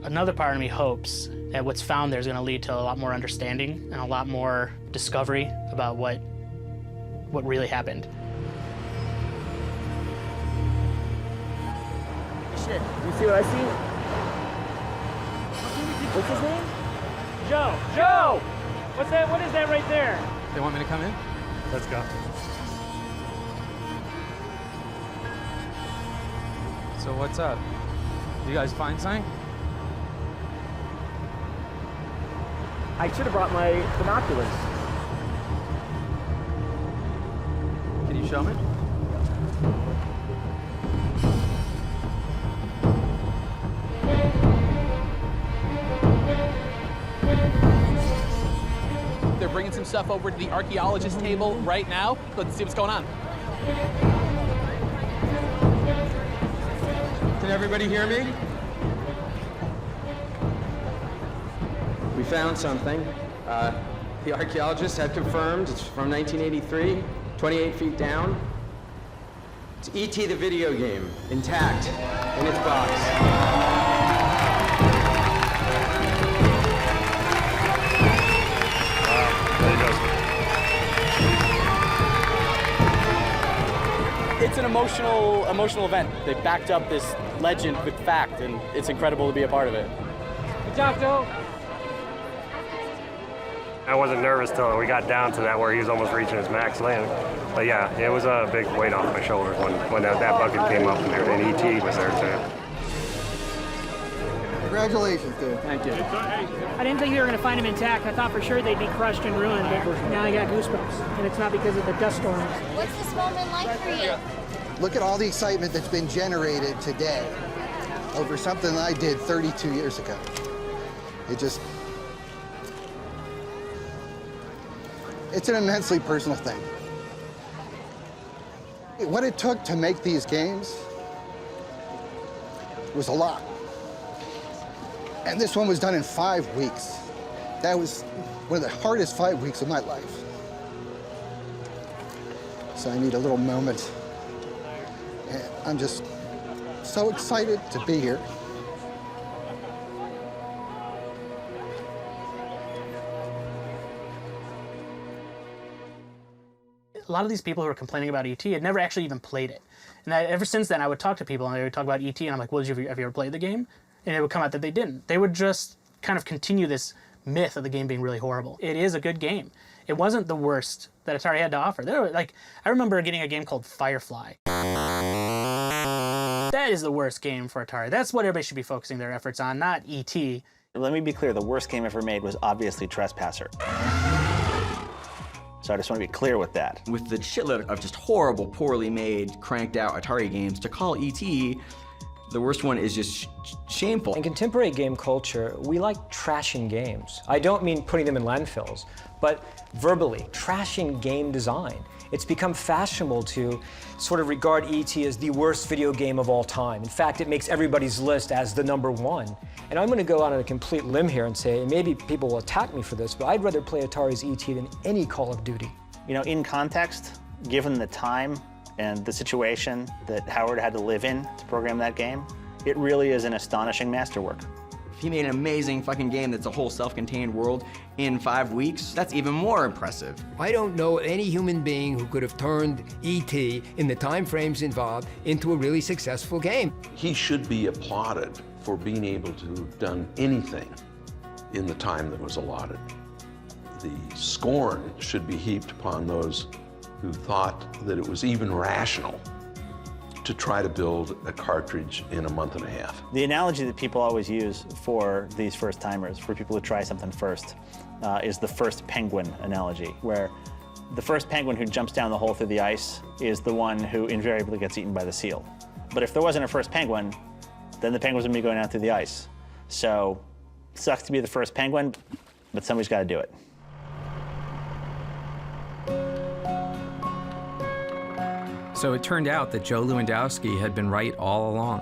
[SPEAKER 22] another part of me hopes that what's found there is going to lead to a lot more understanding and a lot more discovery about what really happened.
[SPEAKER 27] Shit, you see what I see? What's his name?
[SPEAKER 22] Joe! Joe! What's that? What is that right there?
[SPEAKER 1] They want me to come in?
[SPEAKER 6] Let's go.
[SPEAKER 1] So what's up? You guys find something?
[SPEAKER 27] I should have brought my binoculars.
[SPEAKER 1] Can you show me?
[SPEAKER 11] They're bringing some stuff over to the archaeologist table right now. Let's see what's going on.
[SPEAKER 1] Can everybody hear me? We found something. The archaeologists have confirmed it's from 1983, 28 feet down. It's E.T. the video game, intact in its box.
[SPEAKER 21] It's an emotional event. They backed up this legend with fact, and it's incredible to be a part of it.
[SPEAKER 22] Good job, Joe.
[SPEAKER 19] I wasn't nervous till we got down to that where he was almost reaching his max length. But yeah, it was a big weight off my shoulders when that bucket came up and E.T. was there too.
[SPEAKER 10] Congratulations, dude.
[SPEAKER 21] Thank you.
[SPEAKER 23] I didn't think they were going to find him intact. I thought for sure they'd be crushed and ruined, but now I got goosebumps. And it's not because of the dust storms.
[SPEAKER 14] What's this moment like for you?
[SPEAKER 12] Look at all the excitement that's been generated today over something I did 32 years ago. It's an immensely personal thing. What it took to make these games was a lot. And this one was done in 5 weeks. That was one of the hardest 5 weeks of my life. So I need a little moment. And I'm just so excited to be here.
[SPEAKER 22] A lot of these people who are complaining about ET had never actually even played it. And ever since then, I would talk to people and they would talk about ET, and I'm like, well, have you ever played the game? And it would come out that they didn't. They would just kind of continue this myth of the game being really horrible. It is a good game. It wasn't the worst that Atari had to offer. I remember getting a game called Firefly. That is the worst game for Atari. That's what everybody should be focusing their efforts on, not ET.
[SPEAKER 20] Let me be clear, the worst game ever made was obviously Trespasser. So I just want to be clear with that.
[SPEAKER 24] With the shitload of just horrible, poorly made, cranked out Atari games, to call E.T. the worst one is just shameful.
[SPEAKER 7] In contemporary game culture, we like trashing games. I don't mean putting them in landfills, but verbally, trashing game design. It's become fashionable to sort of regard E.T. as the worst video game of all time. In fact, it makes everybody's list as the #1. And I'm going to go out on a complete limb here and say, and maybe people will attack me for this, but I'd rather play Atari's E.T. than any Call of Duty.
[SPEAKER 20] You know, in context, given the time and the situation that Howard had to live in to program that game, it really is an astonishing masterwork.
[SPEAKER 24] If he made an amazing fucking game that's a whole self-contained world in 5 weeks, that's even more impressive.
[SPEAKER 8] I don't know any human being who could have turned E.T. in the time frames involved into a really successful game.
[SPEAKER 16] He should be applauded for being able to have done anything in the time that was allotted. The scorn should be heaped upon those who thought that it was even rational to try to build a cartridge in a month and a half.
[SPEAKER 20] The analogy that people always use for these first-timers, for people who try something first, is the first penguin analogy, where the first penguin who jumps down the hole through the ice is the one who invariably gets eaten by the seal. But if there wasn't a first penguin, then the penguins would be going down through the ice. So, sucks to be the first penguin, but somebody's got to do it.
[SPEAKER 1] So it turned out that Joe Lewandowski had been right all along.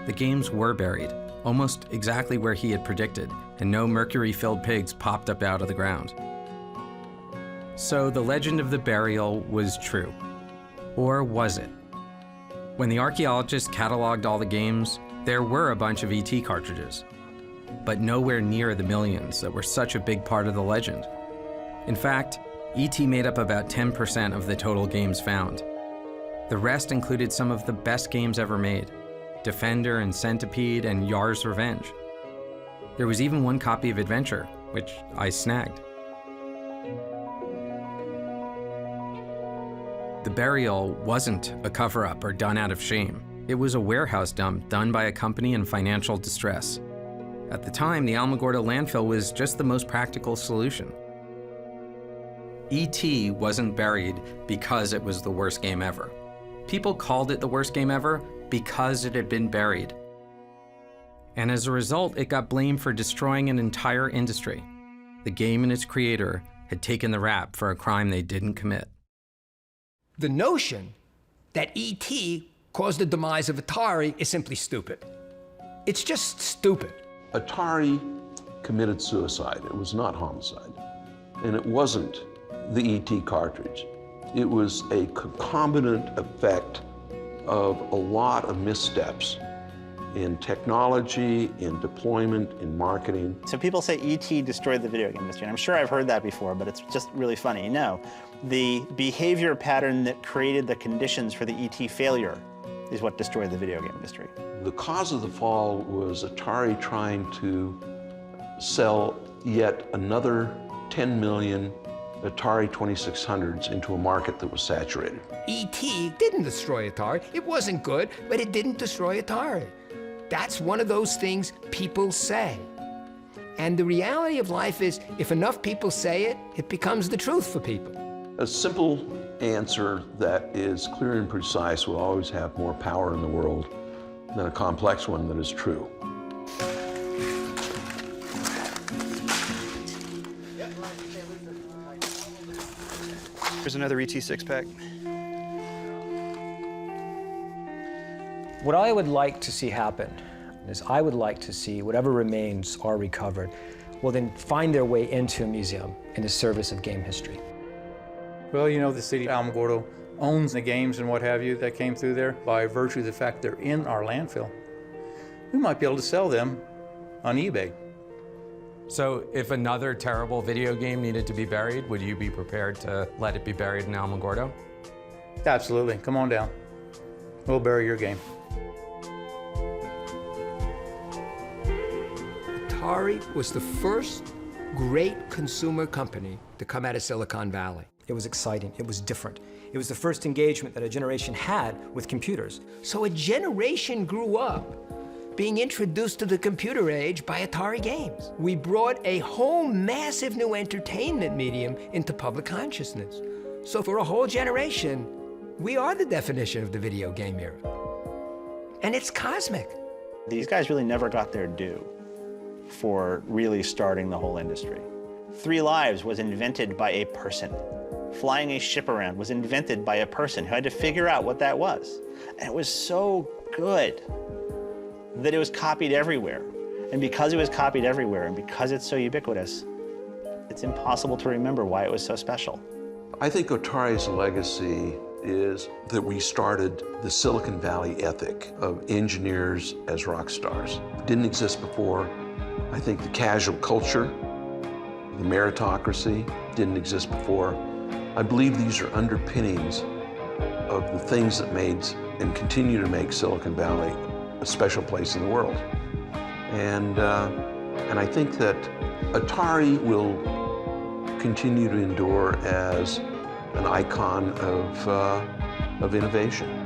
[SPEAKER 1] The games were buried, almost exactly where he had predicted, and no mercury-filled pigs popped up out of the ground. So the legend of the burial was true. Or was it? When the archaeologists cataloged all the games, there were a bunch of E.T. cartridges, but nowhere near the millions that were such a big part of the legend. In fact, E.T. made up about 10% of the total games found. The rest included some of the best games ever made: Defender and Centipede and Yar's Revenge. There was even one copy of Adventure, which I snagged. The burial wasn't a cover-up or done out of shame. It was a warehouse dump done by a company in financial distress. At the time, the Alamogordo landfill was just the most practical solution. E.T. wasn't buried because it was the worst game ever. People called it the worst game ever because it had been buried. And as a result, it got blamed for destroying an entire industry. The game and its creator had taken the rap for a crime they didn't commit.
[SPEAKER 8] The notion that E.T. caused the demise of Atari is simply stupid. It's just stupid.
[SPEAKER 16] Atari committed suicide. It was not homicide. And it wasn't the E.T. cartridge. It was a concomitant effect of a lot of missteps in technology, in deployment, in marketing.
[SPEAKER 20] So people say E.T. destroyed the video game industry, and I'm sure I've heard that before, but it's just really funny. No, the behavior pattern that created the conditions for the E.T. failure is what destroyed the video game industry.
[SPEAKER 16] The cause of the fall was Atari trying to sell yet another 10 million Atari 2600s into a market that was saturated.
[SPEAKER 8] E.T. didn't destroy Atari. It wasn't good, but it didn't destroy Atari. That's one of those things people say. And the reality of life is, if enough people say it, it becomes the truth for people.
[SPEAKER 16] A simple answer that is clear and precise will always have more power in the world than a complex one that is true.
[SPEAKER 2] Here's another ET six-pack.
[SPEAKER 7] What I would like to see happen is I would like to see whatever remains are recovered will then find their way into a museum in the service of game history.
[SPEAKER 3] Well, you know, the city of Alamogordo owns the games and what have you that came through there by virtue of the fact they're in our landfill. We might be able to sell them on eBay.
[SPEAKER 1] So if another terrible video game needed to be buried, would you be prepared to let it be buried in Alamogordo?
[SPEAKER 3] Absolutely. Come on down. We'll bury your game.
[SPEAKER 8] Atari was the first great consumer company to come out of Silicon Valley.
[SPEAKER 7] It was exciting. It was different. It was the first engagement that a generation had with computers.
[SPEAKER 8] So a generation grew up being introduced to the computer age by Atari games. We brought a whole massive new entertainment medium into public consciousness. So for a whole generation, we are the definition of the video game era. And it's cosmic.
[SPEAKER 20] These guys really never got their due for really starting the whole industry. 3 Lives was invented by a person flying a ship around was invented by a person who had to figure out what that was. And it was so good that it was copied everywhere. And because it was copied everywhere, and because it's so ubiquitous, it's impossible to remember why it was so special.
[SPEAKER 16] I think Atari's legacy is that we started the Silicon Valley ethic of engineers as rock stars. It didn't exist before. I think the casual culture, the meritocracy, didn't exist before. I believe these are underpinnings of the things that made and continue to make Silicon Valley a special place in the world. And I think that Atari will continue to endure as an icon of innovation.